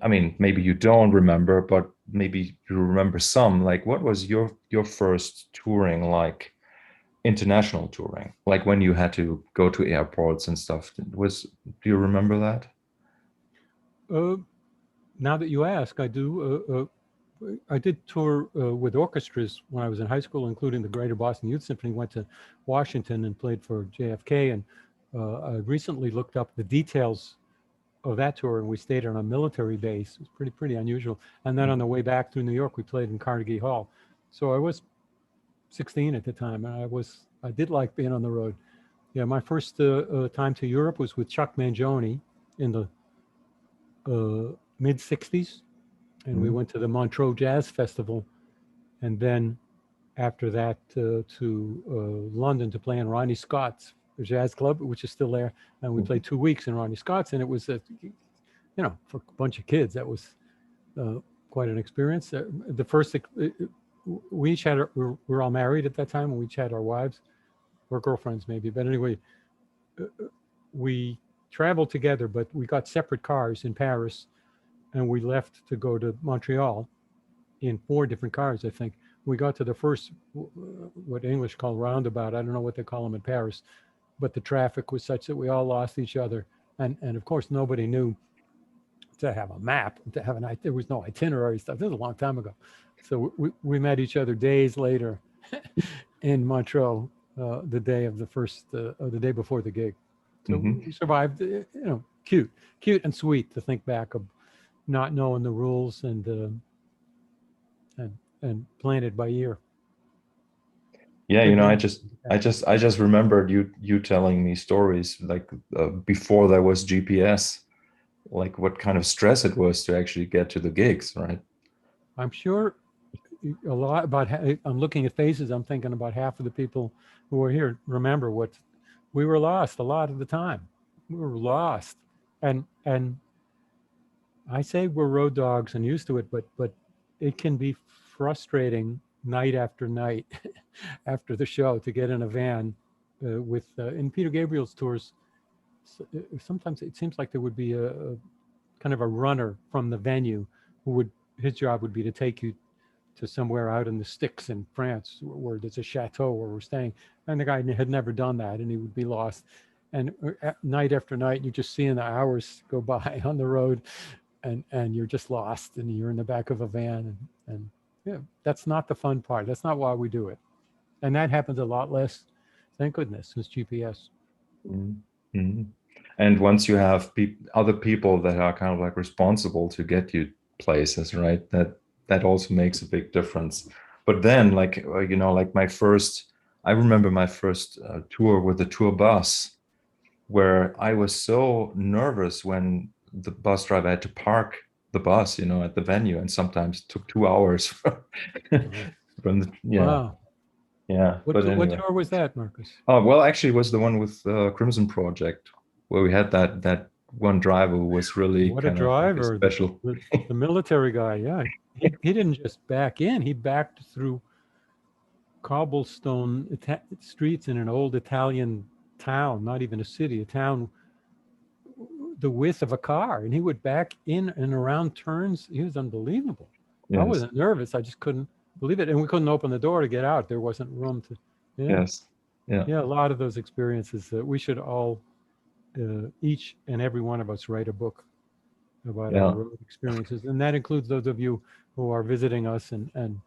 mean, maybe you don't remember, but maybe you remember some. Like, what was your first touring like? International touring, like when you had to go to airports and stuff. Do you remember that? Now that you ask, I do. I did tour with orchestras when I was in high school, including the Greater Boston Youth Symphony. Went to Washington and played for JFK. And I recently looked up the details of that tour, and we stayed on a military base. It was pretty unusual. And then on the way back through New York, we played in Carnegie Hall. So I was 16 at the time, and I did like being on the road. Yeah, my first time to Europe was with Chuck Mangione in the mid 60s. And we went to the Montreux Jazz Festival, and then after that to London to play in Ronnie Scott's jazz club, which is still there. And we played 2 weeks in Ronnie Scott's, and it was for a bunch of kids, that was quite an experience. The first, we each had, we were all married at that time, and we each had our wives or girlfriends maybe. But anyway, we traveled together, but we got separate cars in Paris. And we left to go to Montreal in 4 different cars, I think. We got to the first, what English call roundabout. I don't know what they call them in Paris, but the traffic was such that we all lost each other. And of course, nobody knew to have a map, there was no itinerary stuff. This was a long time ago. So we met each other days later in Montreux, the day of the day before the gig. So we survived, cute and sweet to think back of, not knowing the rules and playing it by ear. Yeah, I just remembered you telling me stories like before there was GPS, like what kind of stress it was to actually get to the gigs, right? I'm sure a lot about. I'm looking at faces. I'm thinking about half of the people who were here remember what we were lost a lot of the time. We were lost, and I say we're road dogs and used to it, but it can be frustrating night after night after the show to get in a van in Peter Gabriel's tours. Sometimes it seems like there would be a kind of a runner from the venue his job would be to take you to somewhere out in the sticks in France where there's a chateau where we're staying. And the guy had never done that, and he would be lost. And night after night, you're just seeing the hours go by on the road. And you're just lost, and you're in the back of a van, and yeah, that's not the fun part. That's not why we do it, and that happens a lot less, thank goodness, since GPS. And once you have other people that are kind of like responsible to get you places, right? That also makes a big difference. But then, like I remember my first tour with the tour bus, where I was so nervous when the bus driver had to park the bus, you know, at the venue, and sometimes it took 2 hours from the, yeah. Wow. Yeah. What tour was that, Marcus? Oh, well, actually, it was the one with Crimson Project, where we had that one driver who was really What a kind of like driver, special. the military guy. Yeah, he didn't just back in; he backed through cobblestone streets in an old Italian town, not even a city, a town the width of a car, and he would back in and around turns. He was unbelievable. Yes. I wasn't nervous; I just couldn't believe it, and we couldn't open the door to get out. There wasn't room to. Yeah. Yes. Yeah. Yeah, a lot of those experiences. We should all, each and every one of us, write a book about our road experiences, and that includes those of you who are visiting us and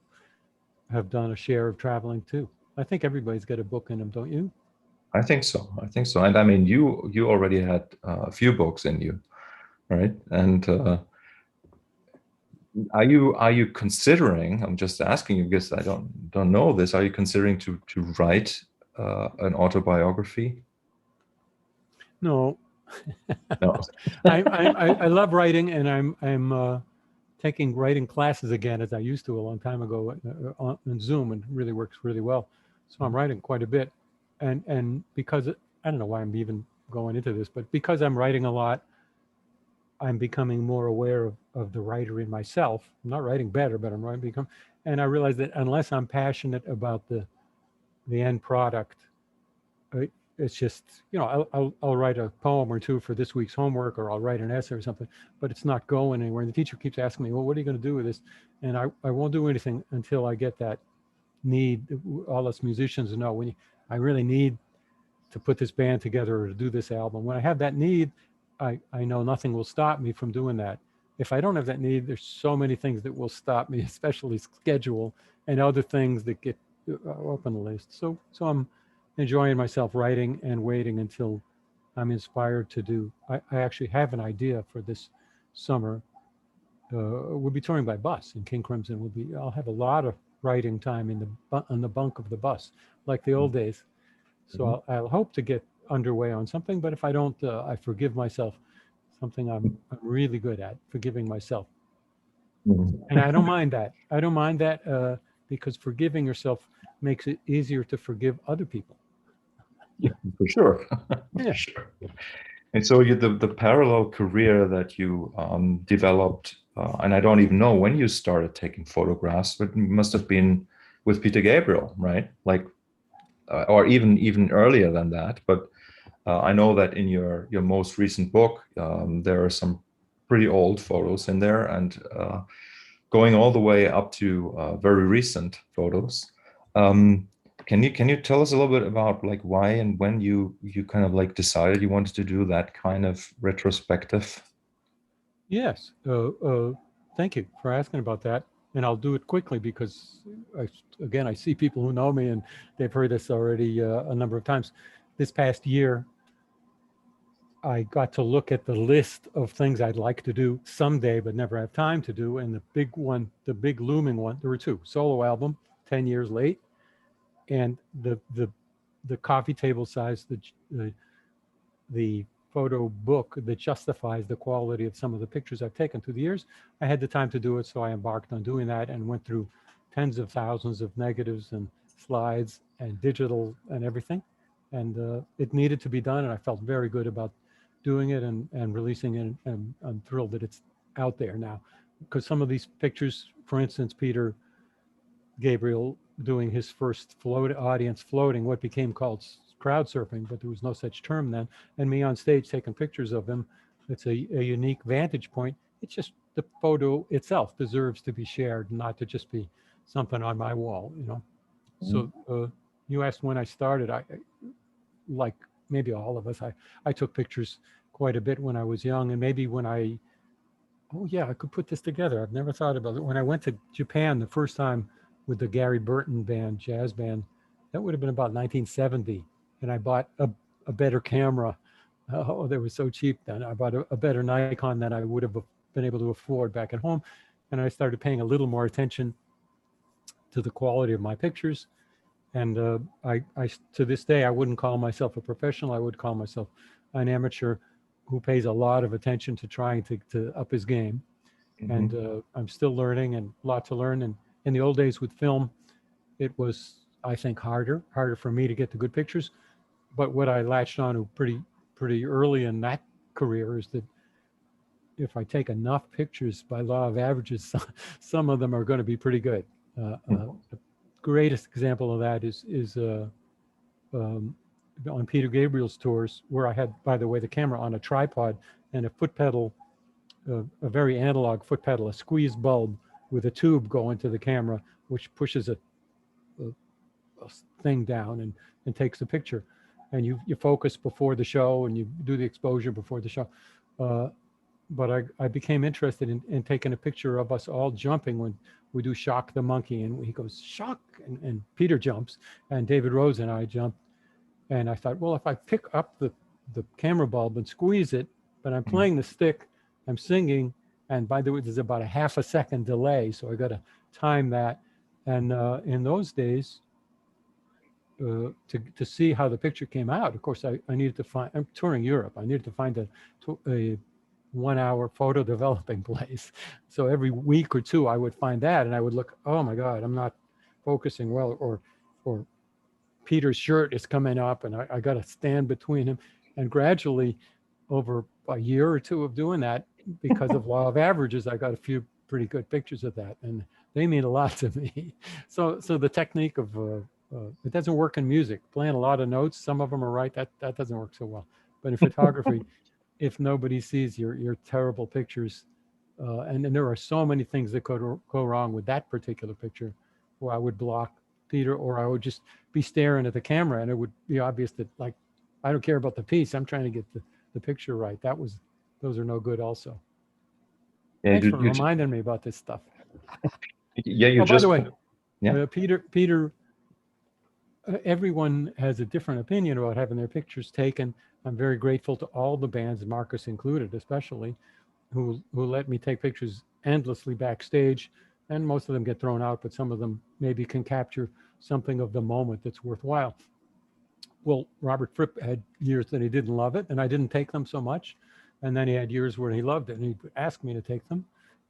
have done a share of traveling too. I think everybody's got a book in them, don't you? I think so. I think so. And I mean, you already had a few books in you, right? And are you considering? I'm just asking you because I don't know this. Are you considering to write an autobiography? No. No. I love writing, and I'm taking writing classes again, as I used to a long time ago on Zoom, and it really works really well. So I'm writing quite a bit, and because I don't know why I'm even going into this, but because I'm writing a lot, I'm becoming more aware of the writer in myself. I'm not writing better, but I'm writing and I realize that unless I'm passionate about the end product, it's just, you know, I'll write a poem or two for this week's homework, or I'll write an essay or something, but it's not going anywhere. And the teacher keeps asking me, well, what are you going to do with this? And I won't do anything until I get that need. All us musicians know I really need to put this band together or to do this album. When I have that need, I know nothing will stop me from doing that. If I don't have that need, there's so many things that will stop me, especially schedule and other things that get up on the list. So I'm enjoying myself writing and waiting until I'm inspired to do. I actually have an idea for this summer. We'll be touring by bus, and King Crimson I'll have a lot of writing time on the bunk of the bus, like the old days. So I'll hope to get underway on something, but if I don't, I forgive myself. Something I'm really good at, forgiving myself. And I don't mind that. I don't mind that because forgiving yourself makes it easier to forgive other people. Yeah, for sure. Yeah. Sure. And so the parallel career that you developed, and I don't even know when you started taking photographs, but it must have been with Peter Gabriel, right? Like, or even earlier than that. But I know that in your most recent book, there are some pretty old photos in there, and going all the way up to very recent photos. Can you tell us a little bit about like why and when you kind of like decided you wanted to do that kind of retrospective? Yes. Thank you for asking about that. And I'll do it quickly because I see people who know me and they've heard this already a number of times. This past year, I got to look at the list of things I'd like to do someday, but never have time to do. And the big one, the big looming one, there were two: solo album, 10 years late, and the coffee table size, the photo book that justifies the quality of some of the pictures I've taken through the years. I had the time to do it, so I embarked on doing that and went through tens of thousands of negatives and slides and digital and everything. And it needed to be done, and I felt very good about doing it and releasing it, and I'm thrilled that it's out there now. Because some of these pictures, for instance, Peter Gabriel doing his first audience floating, what became called crowd surfing, but there was no such term then, and me on stage taking pictures of him. It's a unique vantage point. It's just the photo itself deserves to be shared, not to just be something on my wall, you know. So you asked when I started. I like maybe all of us, I took pictures quite a bit when I was young, and maybe when I could put this together. I've never thought about it. When I went to Japan the first time with the Gary Burton band, jazz band, that would have been about 1970. And I bought a better camera. Oh, they were so cheap then. I bought a better Nikon than I would have been able to afford back at home. And I started paying a little more attention to the quality of my pictures. And I to this day, I wouldn't call myself a professional. I would call myself an amateur. who pays a lot of attention to trying to up his game. And I'm still learning and a lot to learn. And in the old days with film, it was, I think, harder for me to get the good pictures. But what I latched on to pretty early in that career is that if I take enough pictures by law of averages, some of them are going to be pretty good. The greatest example of that is on Peter Gabriel's tours, where I had, by the way, the camera on a tripod and a foot pedal, a very analog foot pedal, a squeeze bulb with a tube going to the camera, which pushes a thing down and takes a picture. And you focus before the show and you do the exposure before the show. But I became interested in taking a picture of us all jumping when we do Shock the Monkey, and he goes, shock, and Peter jumps, and David Rose and I jumped. And I thought, well, if I pick up the camera bulb and squeeze it, but I'm playing the stick, I'm singing, and by the way, there's about a half a second delay, so I got to time that. And in those days, to see how the picture came out, of course, I needed to find, I'm touring Europe, I needed to find a 1 hour photo developing place. So every week or two, I would find that, and I would look, oh my God, I'm not focusing well, or Peter's shirt is coming up, and I got to stand between him. And gradually, over a year or two of doing that, because of law of averages, I got a few pretty good pictures of that, and they mean a lot to me. So the technique of it doesn't work in music. Playing a lot of notes, some of them are right. That doesn't work so well. But in photography, if nobody sees your terrible pictures, and there are so many things that could go wrong with that particular picture, where I would block Peter, or I would just be staring at the camera, and it would be obvious that, like, I don't care about the piece. I'm trying to get the picture right. Those are no good also. Yeah, Thanks for reminding me about this stuff. Yeah, you by the way, yeah. Peter, everyone has a different opinion about having their pictures taken. I'm very grateful to all the bands, Markus included, especially, who let me take pictures endlessly backstage, and most of them get thrown out, but some of them maybe can capture something of the moment that's worthwhile. Well, Robert Fripp had years that he didn't love it, and I didn't take them so much. And then he had years where he loved it, and he'd ask me to take them.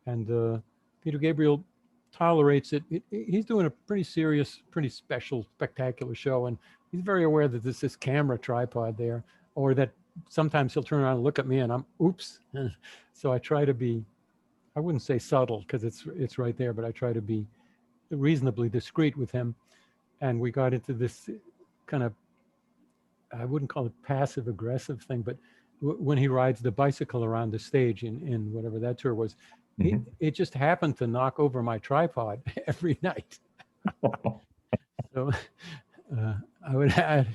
And Peter Gabriel tolerates it. He's doing a pretty serious, pretty special, spectacular show, and he's very aware that there's this camera tripod there, or that sometimes he'll turn around and look at me, and I'm, oops. So I try to be, I wouldn't say subtle, because it's right there, but I try to be reasonably discreet with him. And we got into this kind of, I wouldn't call it passive aggressive thing, but when he rides the bicycle around the stage in whatever that tour was, it just happened to knock over my tripod every night. So I'd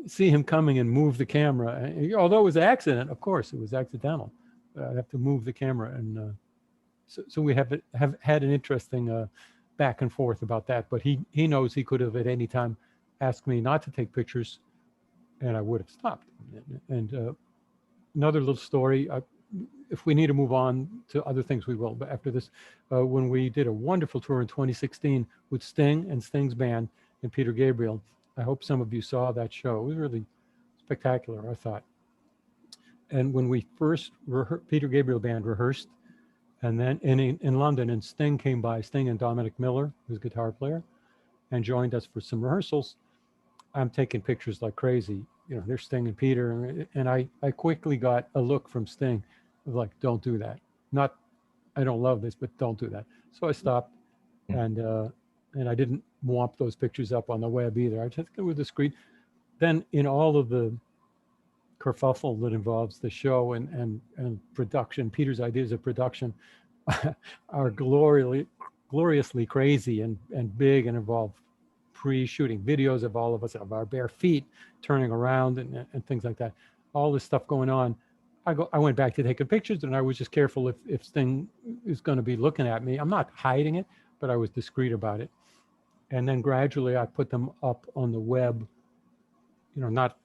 see him coming and move the camera. Although it was an accident, of course, it was accidental. I'd have to move the camera. And so we have had an interesting back and forth about that. But he knows he could have at any time asked me not to take pictures, and I would have stopped. And another little story, if we need to move on to other things, we will. But after this, when we did a wonderful tour in 2016 with Sting and Sting's band and Peter Gabriel, I hope some of you saw that show. It was really spectacular, I thought. And when we first, Peter Gabriel band rehearsed, and then in London, and Sting came by, Sting and Dominic Miller, who's a guitar player, and joined us for some rehearsals. I'm taking pictures like crazy. You know, there's Sting and Peter, and I quickly got a look from Sting of like, don't do that. Not, I don't love this, but don't do that. So I stopped, and I didn't womp those pictures up on the web either. I just was discreet. Then in all of the kerfuffle that involves the show and production, Peter's ideas of production are gloriously crazy and big, and involve pre-shooting videos of all of us, of our bare feet turning around and things like that. All this stuff going on. I went back to taking pictures, and I was just careful if Sting is going to be looking at me. I'm not hiding it, but I was discreet about it. And then gradually I put them up on the web, you know, not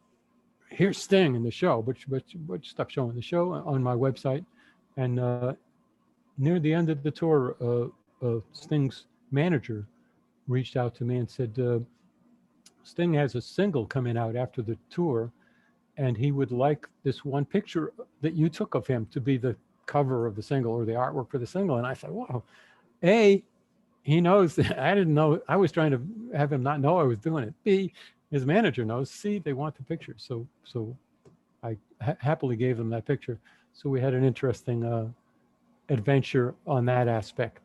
here's Sting in the show, but stuff showing the show on my website. And near the end of the tour, Sting's manager reached out to me and said, Sting has a single coming out after the tour, and he would like this one picture that you took of him to be the cover of the single or the artwork for the single. And I thought, wow, A, he knows that I didn't know. I was trying to have him not know I was doing it. B, his manager knows. C, they want the picture. So I happily gave them that picture. So we had an interesting adventure on that aspect.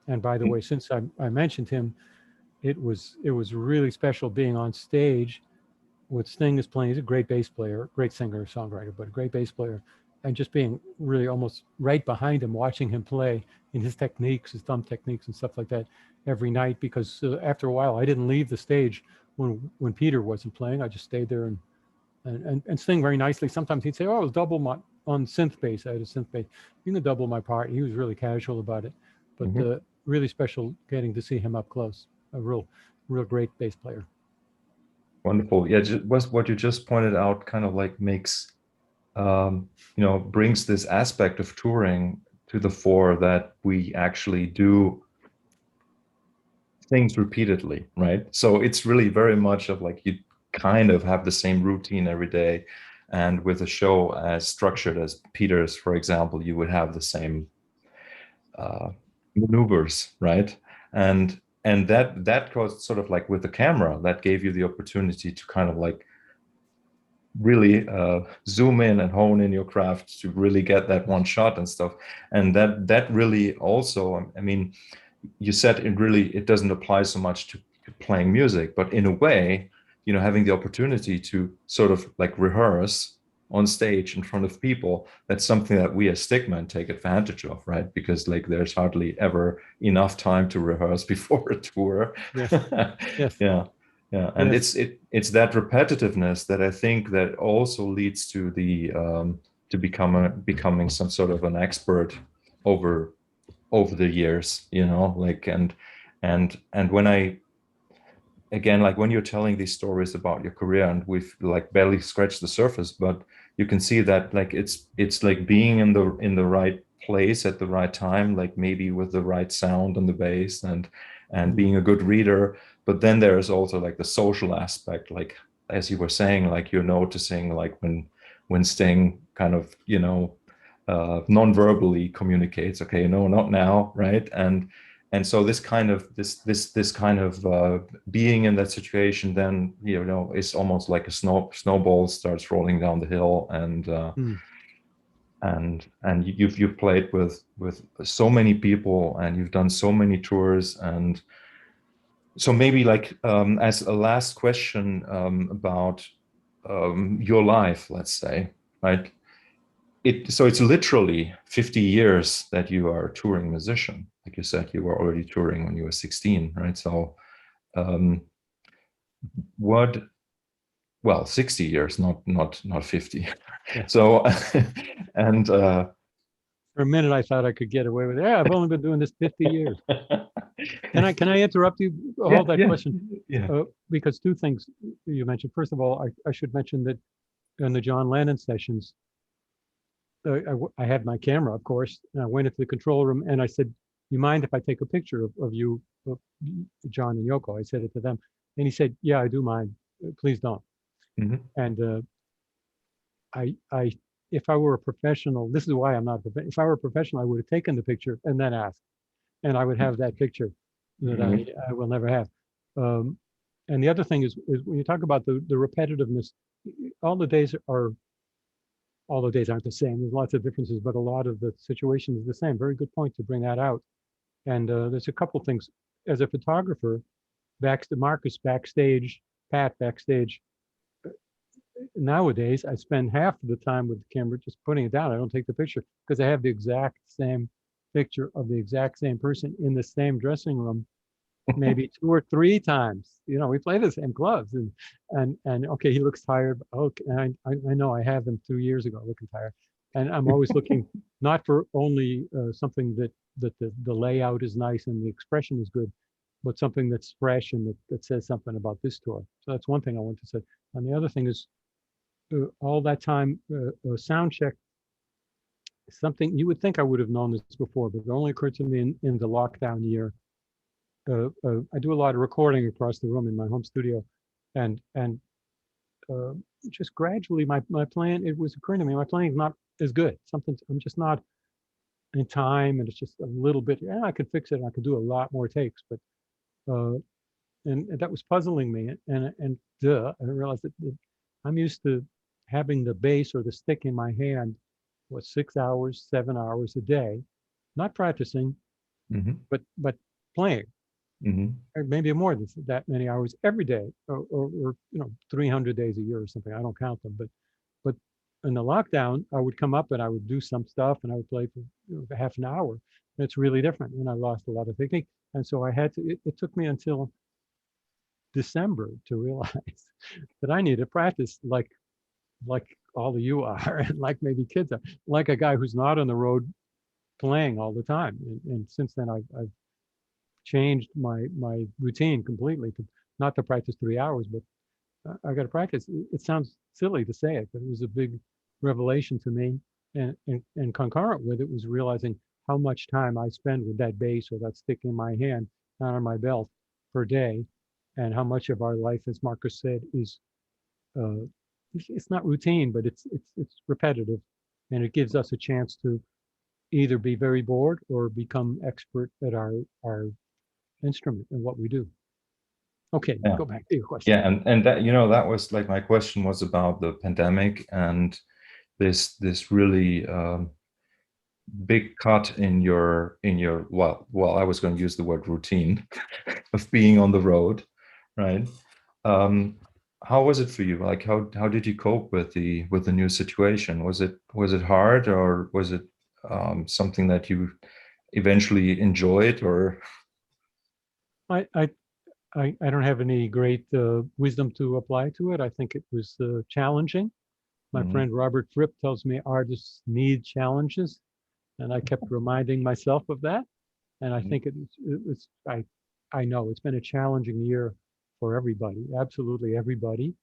And by the way, since I mentioned him, it was really special being on stage with Sting is playing. He's a great bass player, great singer, songwriter, but a great bass player. And just being really almost right behind him, watching him play in his techniques, his thumb techniques and stuff like that every night. Because after a while, I didn't leave the stage when Peter wasn't playing. I just stayed there and sing very nicely. Sometimes he'd say, "Oh, I was double my on synth bass. I had a synth bass. You can double my part." He was really casual about it, but really special getting to see him up close. A real great bass player. Wonderful. Yeah, what you just pointed out kind of like makes, brings this aspect of touring to the fore, that we actually do things repeatedly, right? So it's really very much of like you kind of have the same routine every day. And with a show as structured as Peter's, for example, you would have the same maneuvers, right? And that goes sort of like with the camera, that gave you the opportunity to kind of like really zoom in and hone in your craft to really get that one shot and stuff. And that really also, I mean, you said it doesn't apply so much to playing music, but in a way, having the opportunity to sort of like rehearse on stage in front of people, that's something that we as Stickmen take advantage of, right? Because like there's hardly ever enough time to rehearse before a tour. Yes. Yes. Yeah. And yes. it's that repetitiveness that I think that also leads to the to becoming some sort of an expert over the years, like and when I again, like when you're telling these stories about your career, and we've like barely scratched the surface, but you can see that like it's like being in the right place at the right time, like maybe with the right sound on the bass and being a good reader. But then there's also like the social aspect, like as you were saying, like you're noticing like when Sting kind of non-verbally communicates, okay, no, not now, right? And so this kind of being in that situation, then is almost like a snowball starts rolling down the hill, and you've played with so many people, and you've done so many tours. And so maybe like as a last question about your life, let's say, right? So it's literally 50 years that you are a touring musician. Like you said, you were already touring when you were 16, right? So 60 years, not 50. Yeah. So, and for a minute, I thought I could get away with it. Yeah, I've only been doing this 50 years. Can I interrupt you? Hold that question. Yeah. Because two things you mentioned. First of all, I should mention that in the John Lennon sessions, I had my camera, of course, and I went into the control room and I said, "You mind if I take a picture of you, John and Yoko?" I said it to them. And he said, "Yeah, I do mind. Please don't." Mm-hmm. And if I were a professional, this is why I'm not, if I were a professional, I would have taken the picture and then asked, and I would have that picture that I will never have. And the other thing is when you talk about the repetitiveness, all the days aren't the same. There's lots of differences, but a lot of the situation is the same. Very good point to bring that out. And there's a couple things. As a photographer, Marcus backstage, Pat backstage, nowadays I spend half of the time with the camera just putting it down. I don't take the picture because I have the exact same picture of the exact same person in the same dressing room maybe 2 or 3 times. We play the same clubs, and okay, he looks tired. Okay, I know I have him 2 years ago looking tired, and I'm always looking not for only something that the layout is nice and the expression is good, but something that's fresh and that says something about this tour. So that's one thing I want to say. And the other thing is all that time sound check. Something you would think I would have known this before, but it only occurred to me in the lockdown year. I do a lot of recording across the room in my home studio, and just gradually my playing, it was occurring to me, my playing is not as good. I'm just not in time, and it's just a little bit, I could fix it, and I could do a lot more takes, but and that was puzzling me, and I realized that I'm used to having the bass or the stick in my hand, 6 hours, 7 hours a day, not practicing, but playing, or maybe more than that many hours every day, or 300 days a year or something. I don't count them, but in the lockdown, I would come up and I would do some stuff, and I would play for half an hour. And it's really different, and I lost a lot of technique. And so I had to. It took me until December to realize that I need to practice like all of you are, and like maybe kids are, like a guy who's not on the road playing all the time. And since then, I've changed my routine completely to not to practice 3 hours, but I got to practice. It sounds silly to say it, but it was a big revelation to me. And concurrent with it was realizing how much time I spend with that bass or that stick in my hand, not on my belt, per day, and how much of our life, as Markus said, is it's not routine, but it's repetitive, and it gives us a chance to either be very bored or become expert at our instrument and what we do. Okay, Yeah. Go back to your question. Yeah, and that that was like my question was about the pandemic and this really big cut in your well I was going to use the word routine of being on the road, right? How was it for you? Like how did you cope with the new situation? Was it hard, or was it something that you eventually enjoyed? Or I don't have any great wisdom to apply to it. I think it was challenging. My friend Robert Fripp tells me artists need challenges, and I kept reminding myself of that. And I think I know it's been a challenging year for everybody, absolutely everybody.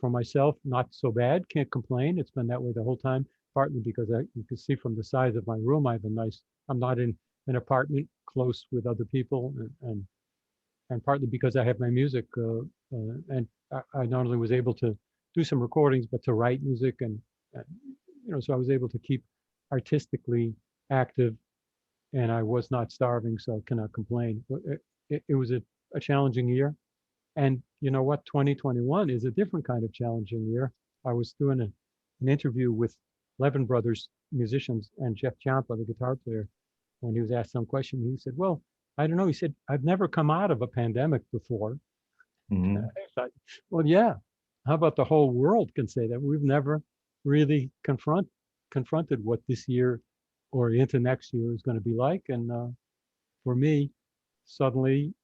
For myself, not so bad, can't complain. It's been that way the whole time, partly because you can see from the size of my room, I'm not in an apartment close with other people, and partly because I have my music, and I not only was able to do some recordings, but to write music, and so I was able to keep artistically active, and I was not starving, so I cannot complain. It was a challenging year, and you know what? 2021 is a different kind of challenging year. I was doing an interview with Levin Brothers musicians and Jeff Champa, the guitar player, when he was asked some question. He said, "Well, I don't know." He said, "I've never come out of a pandemic before." I thought, well, yeah. How about the whole world can say that? We've never really confronted what this year or into next year is going to be like. And for me, suddenly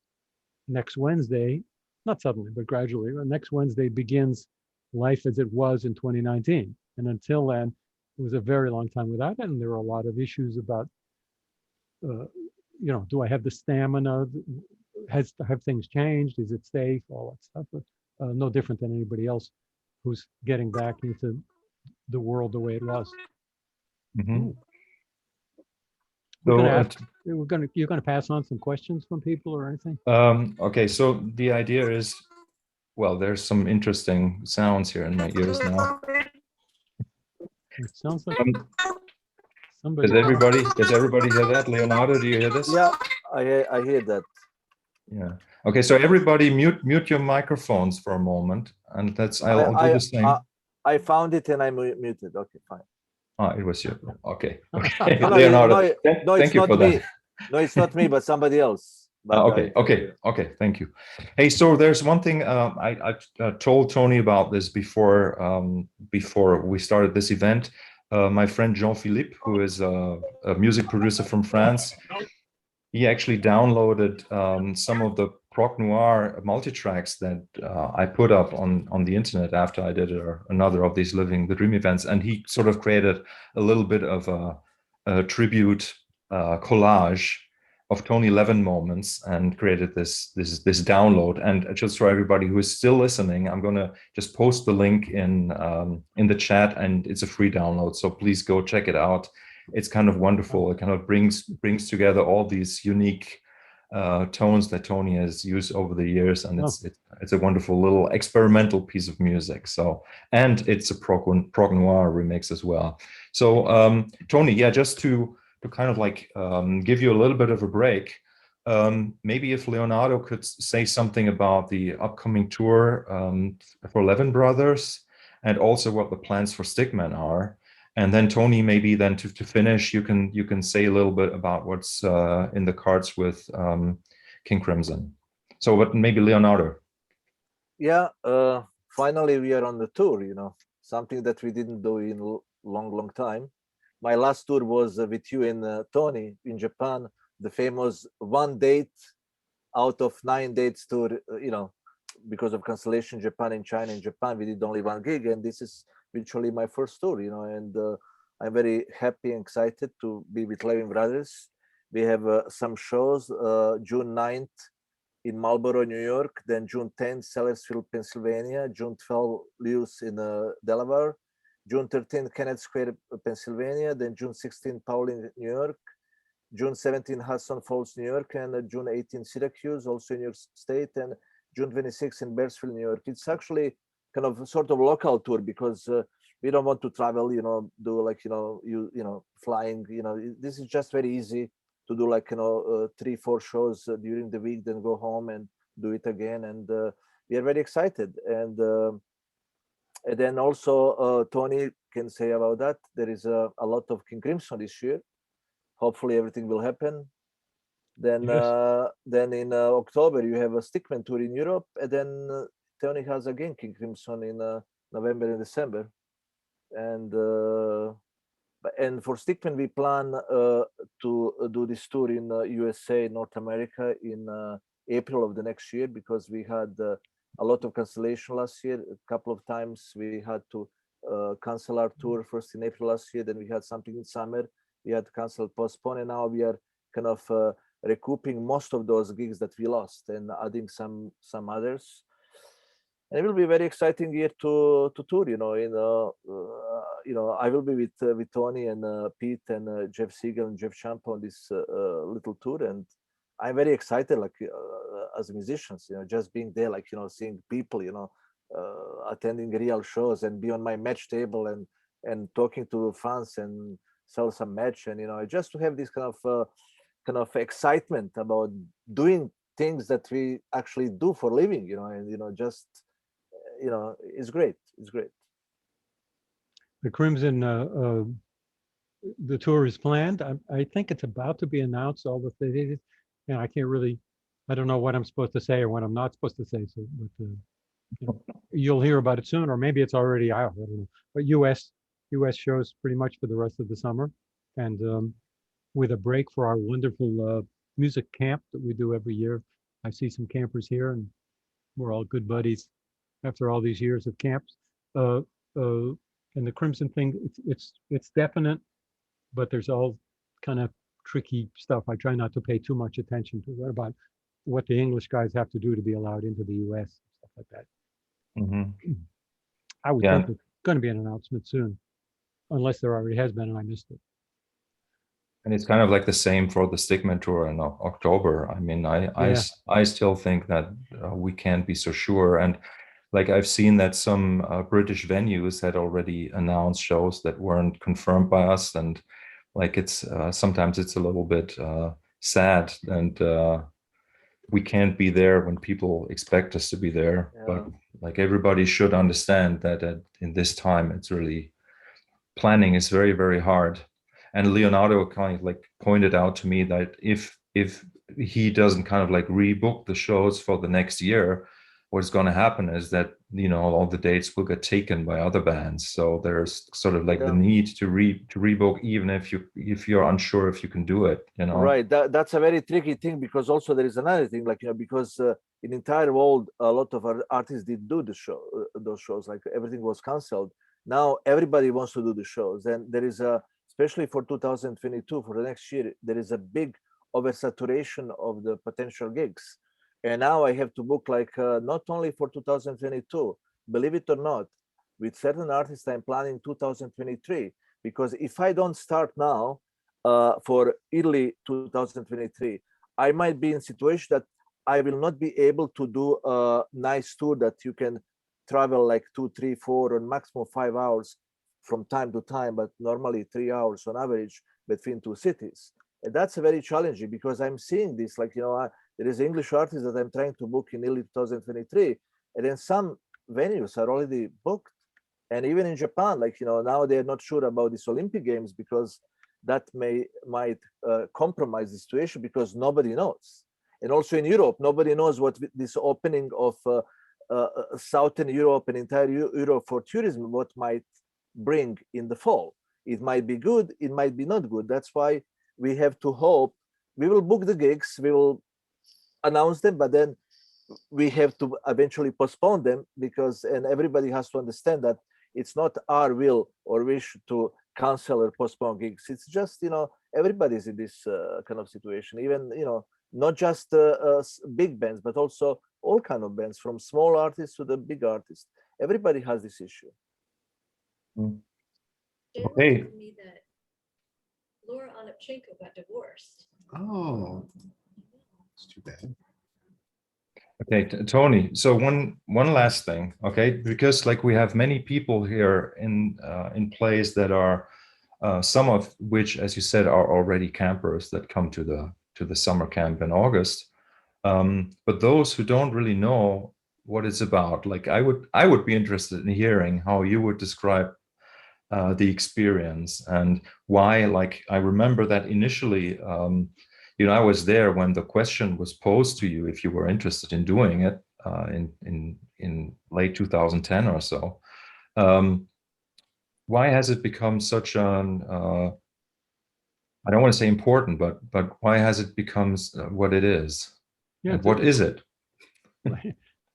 next Wednesday, not suddenly, but gradually, next Wednesday begins life as it was in 2019. And until then, it was a very long time without it. And there were a lot of issues about, do I have the stamina? Have things changed? Is it safe? All that stuff. But no different than anybody else who's getting back into the world the way it was. You're going to pass on some questions from people or anything? Okay, so the idea is, well, there's some interesting sounds here in my ears now. It sounds like somebody. Does everybody hear that? Leonardo, do you hear this? Yeah, I hear that. Yeah. Okay, so everybody mute your microphones for a moment, and I'll do the same. I found it and I muted. Okay, fine. It was you. Okay. No, Leonardo, no, thank you for me. that. No, it's not me, but somebody else. Okay. Thank you. Hey, so there's one thing I told Tony about this before we started this event. My friend Jean-Philippe, who is a music producer from France, he actually downloaded some of the Prog Noir multi-tracks that I put up on the internet after I did another of these Living the Dream events, and he sort of created a little bit of a tribute collage of Tony Levin moments and created this download. And just for everybody who is still listening, I'm going to just post the link in the chat, and it's a free download, so please go check it out. It's kind of wonderful. It kind of brings together all these unique tones that Tony has used over the years, and it's a wonderful little experimental piece of music. So, and it's a Prog Noir remix as well. So Tony, yeah, just to kind of like give you a little bit of a break, maybe if Leonardo could say something about the upcoming tour for Levin Brothers, and also what the plans for Stickman are. And then Tony, maybe then to finish, you can say a little bit about what's in the cards with King Crimson. So, but maybe Leonardo. Yeah, finally we are on the tour, you know, something that we didn't do in long time. My last tour was with you and Tony in Japan, the famous 1 date out of 9 dates tour, you know, because of cancellation, Japan and China. In Japan, we did only 1 gig, and this is virtually my first tour, you know, and I'm very happy and excited to be with Levin Brothers. We have some shows, June 9th in Marlboro, New York, then June 10th, Sellersville, Pennsylvania, June 12th, Lewis in Delaware, June 13th, Kennett Square, Pennsylvania, then June 16th, Paulding, New York, June 17th, Hudson Falls, New York, and June 18th, Syracuse, also in New York State, and June 26th in Bearsville, New York. It's actually kind of sort of local tour because we don't want to travel, you know, do like, you know, flying, you know, this is just very easy to do like, you know, 3-4 shows during the week, then go home and do it again. And we are very excited. And then also Tony can say about that. There is a lot of King Crimson this year. Hopefully everything will happen. Then then in October you have a Stickman tour in Europe, and then Tony has again King Crimson in November and December. And for Stickman we plan to do this tour in USA, North America in April of the next year, because we had a lot of cancellation last year. A couple of times we had to cancel our tour, first in April last year, then we had something in summer, we had to cancel, postpone, and now we are kind of recouping most of those gigs that we lost and adding some others. And it will be a very exciting year to tour, you know. You know, I will be with Tony and Pete and Jeff Siegel and Jeff Champa on this little tour, and I'm very excited, like as musicians, you know, just being there, like, you know, seeing people, you know, attending real shows and be on my match table and talking to fans and sell some match, and, you know, just to have this kind of excitement about doing things that we actually do for a living, you know, and, you know, just, you know, it's great. It's great. The Crimson, the tour is planned. I think it's about to be announced. All the things, you know, I can't really, I don't know what I'm supposed to say or what I'm not supposed to say. So, but you know, you'll hear about it soon, or maybe it's already out. I don't know. But US shows pretty much for the rest of the summer, and with a break for our wonderful music camp that we do every year. I see some campers here, and we're all good buddies after all these years of camps. And the Crimson thing, it's definite, but there's all kind of tricky stuff. I try not to pay too much attention to what about what the English guys have to do to be allowed into the US, stuff like that. Mm-hmm. I would think there's going to be an announcement soon, unless there already has been and I missed it. And it's kind of like the same for the Stickman tour in October. I mean, I still think that we can't be so sure. And like I've seen that some British venues had already announced shows that weren't confirmed by us, and like it's sometimes it's a little bit sad, and we can't be there when people expect us to be there. Yeah. But like everybody should understand that in this time, it's really planning is very, very hard. And Leonardo kind of like pointed out to me that if he doesn't kind of like rebook the shows for the next year, what's going to happen is that, you know, all the dates will get taken by other bands. So there's sort of like the need to rebook, even if you're unsure if you can do it, you know. Right. That's a very tricky thing, because also there is another thing, like, you know, because in the entire world, a lot of our artists did do those shows, like everything was canceled. Now everybody wants to do the shows, and there is especially for 2022, for the next year, there is a big oversaturation of the potential gigs. And now I have to book, like, not only for 2022, believe it or not, with certain artists, I'm planning 2023, because if I don't start now for early 2023, I might be in a situation that I will not be able to do a nice tour that you can travel like 2, 3, 4, or maximum 5 hours from time to time, but normally 3 hours on average between two cities. And that's very challenging because I'm seeing this, like, there is English artists that I'm trying to book in early 2023, and then some venues are already booked. And even in Japan, like, now they're not sure about these Olympic Games because that might compromise the situation because nobody knows. And also in Europe, nobody knows what this opening of Southern Europe and entire Europe for tourism, what might bring in the fall. It might be good, it might be not good. That's why we have to hope. We will book the gigs, we will announce them, but then we have to eventually postpone them because, and everybody has to understand that it's not our will or wish to cancel or postpone gigs. It's just, everybody's in this kind of situation, even, not just big bands, but also all kind of bands, from small artists to the big artists. Everybody has this issue. Okay. Told me that Laura Onopchenko got divorced. Oh, it's too bad. Okay, Tony. So one last thing, okay, because like we have many people here in place that are some of which, as you said, are already campers that come to the summer camp in August. But those who don't really know what it's about, like I would be interested in hearing how you would describe the experience and why. Like I remember that initially, I was there when the question was posed to you if you were interested in doing it in late 2010 or so. Why has it become such an I don't want to say important, but why has it become what it is? Yeah, and what is it?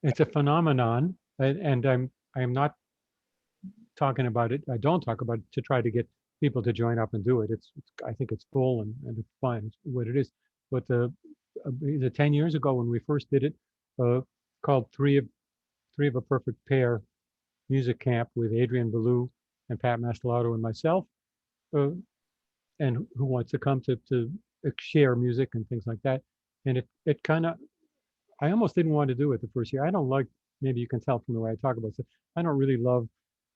It's a phenomenon, and I'm not talking about it. I don't talk about it to try to get people to join up and do it. I think it's full and it's fun. It's what it is. But the 10 years ago when we first did it, called Three of a Perfect Pair music camp with Adrian Ballou and Pat Mastelotto and myself, and who wants to come to share music and things like that. And it kind of, I almost didn't want to do it the first year. I don't like, maybe you can tell from the way I talk about it, I don't really love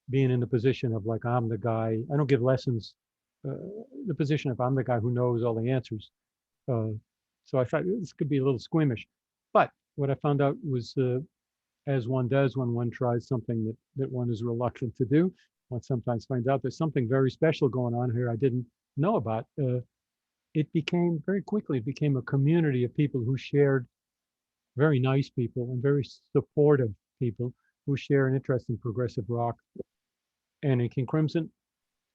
being in the position of like, I'm the guy, I don't give lessons, the position of I'm the guy who knows all the answers. So I thought this could be a little squeamish. But what I found out was, as one does when one tries something that one is reluctant to do, one sometimes finds out there's something very special going on here I didn't know about. It became, very quickly, it became a community of people who shared, very nice people and very supportive people who share an interest in progressive rock and in King Crimson,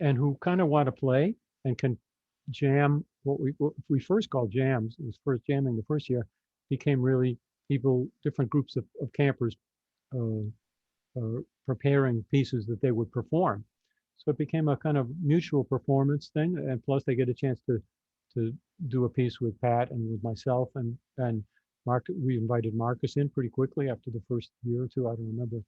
and who kind of want to play and can jam. What we first called jams, it was first jamming the first year, became really people, different groups of campers preparing pieces that they would perform. So it became a kind of mutual performance thing, and plus they get a chance to do a piece with Pat and with myself and Mark. We invited Markus in pretty quickly after the first year or two. I don't remember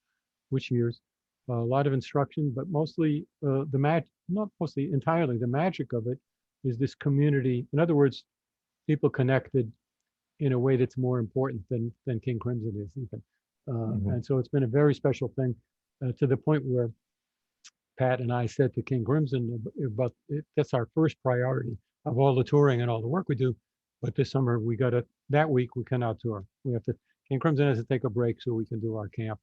which years. A lot of instruction, but mostly not mostly, entirely the magic of it is this community. In other words, people connected in a way that's more important than King Crimson is even. And so it's been a very special thing, to the point where Pat and I said to King Crimson about that's our first priority of all the touring and all the work we do. But this summer that week we cannot tour. We have to, King Crimson has to take a break so we can do our camp.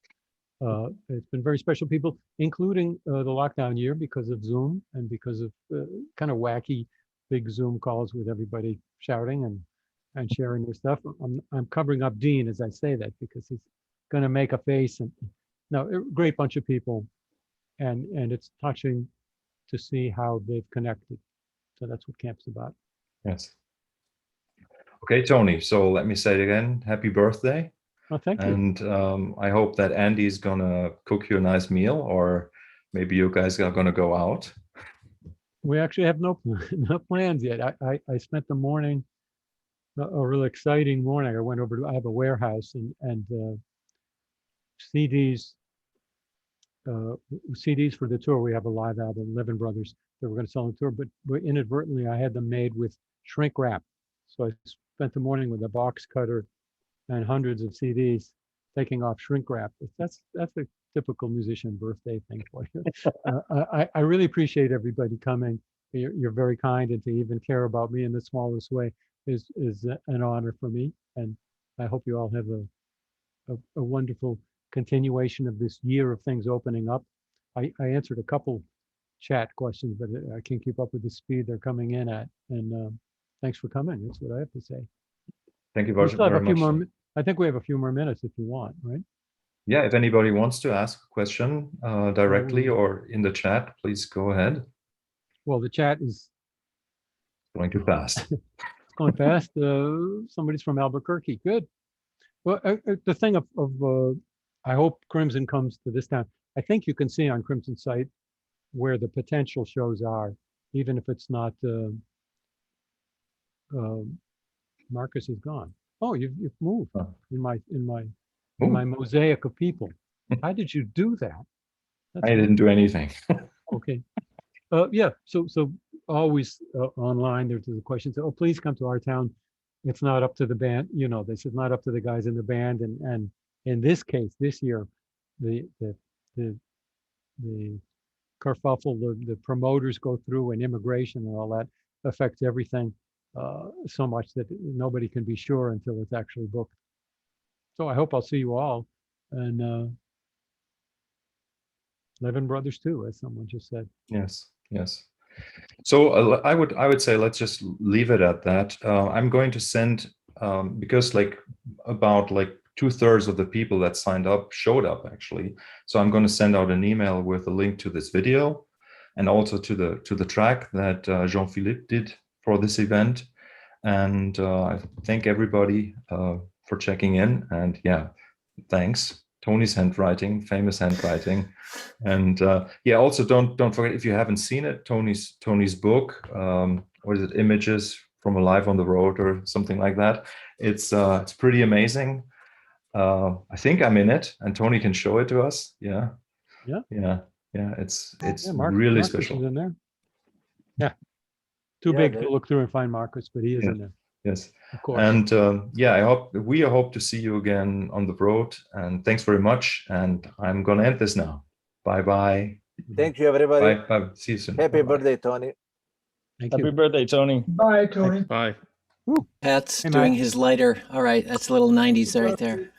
It's been very special people, including the lockdown year, because of Zoom and because of kind of wacky big Zoom calls with everybody shouting and sharing their stuff. I'm covering up Dean as I say that because he's going to make a face. And no, a great bunch of people, and it's touching to see how they've connected. So that's what camp's about. Yes. Okay, Tony. So let me say it again. Happy birthday. Oh, thank you. And I hope that Andy's gonna cook you a nice meal, or maybe you guys are gonna go out. We actually have no plans yet. I spent the morning, a really exciting morning. I went over to, I have a warehouse and CDs for the tour. We have a live album, Levin Brothers, that we're going to sell on tour, but inadvertently I had them made with shrink wrap. So I spent the morning with a box cutter and hundreds of CDs taking off shrink wrap. That's a typical musician birthday thing for you. I really appreciate everybody coming. You're very kind, and to even care about me in the smallest way is an honor for me. And I hope you all have a wonderful continuation of this year of things opening up. I answered a couple chat questions, but I can't keep up with the speed they're coming in at. And thanks for coming. That's what I have to say. Thank you We still have very a few much. more. I think we have a few more minutes if you want, right? Yeah, if anybody wants to ask a question directly or in the chat, please go ahead. Well, the chat is Going too fast. it's going fast. Somebody's from Albuquerque. Good. Well, the thing of I hope Crimson comes to this town. I think you can see on Crimson's site where the potential shows are, even if it's not. Marcus is gone. Oh, you've moved in my mosaic of people. How did you do that? I didn't do anything. Okay. Yeah. So always online. There's the question. Oh, please come to our town. It's not up to the band. You know, this is not up to the guys in the band. And in this case, this year, the kerfuffle, the promoters go through, and immigration and all that affects everything so much that nobody can be sure until it's actually booked. So I hope I'll see you all, and Levin brothers too, as someone just said. Yes, yes. So I would say let's just leave it at that. I'm going to send because about 2/3 of the people that signed up showed up actually. So I'm going to send out an email with a link to this video, and also to the track that Jean-Philippe did for this event. And I thank everybody for checking in. And yeah, thanks. Tony's handwriting, famous handwriting. And yeah, also don't forget, if you haven't seen it, Tony's book, what is it, Images from a Life on the Road or something like that. It's pretty amazing. I think I'm in it, and Tony can show it to us. Yeah. It's really Marcus special. is in there. Yeah. Too big to look through and find Marcus, but he is in there. Yes, of course. And yeah, we hope to see you again on the road. And thanks very much. And I'm gonna end this now. Bye bye. Thank you, everybody. Bye. See you soon. Happy Bye-bye. birthday, Tony. Thank you. Happy birthday, Tony. Bye, Tony. Bye. Pat's Hey, doing Matt. his lighter. All right, that's a little 90s right there.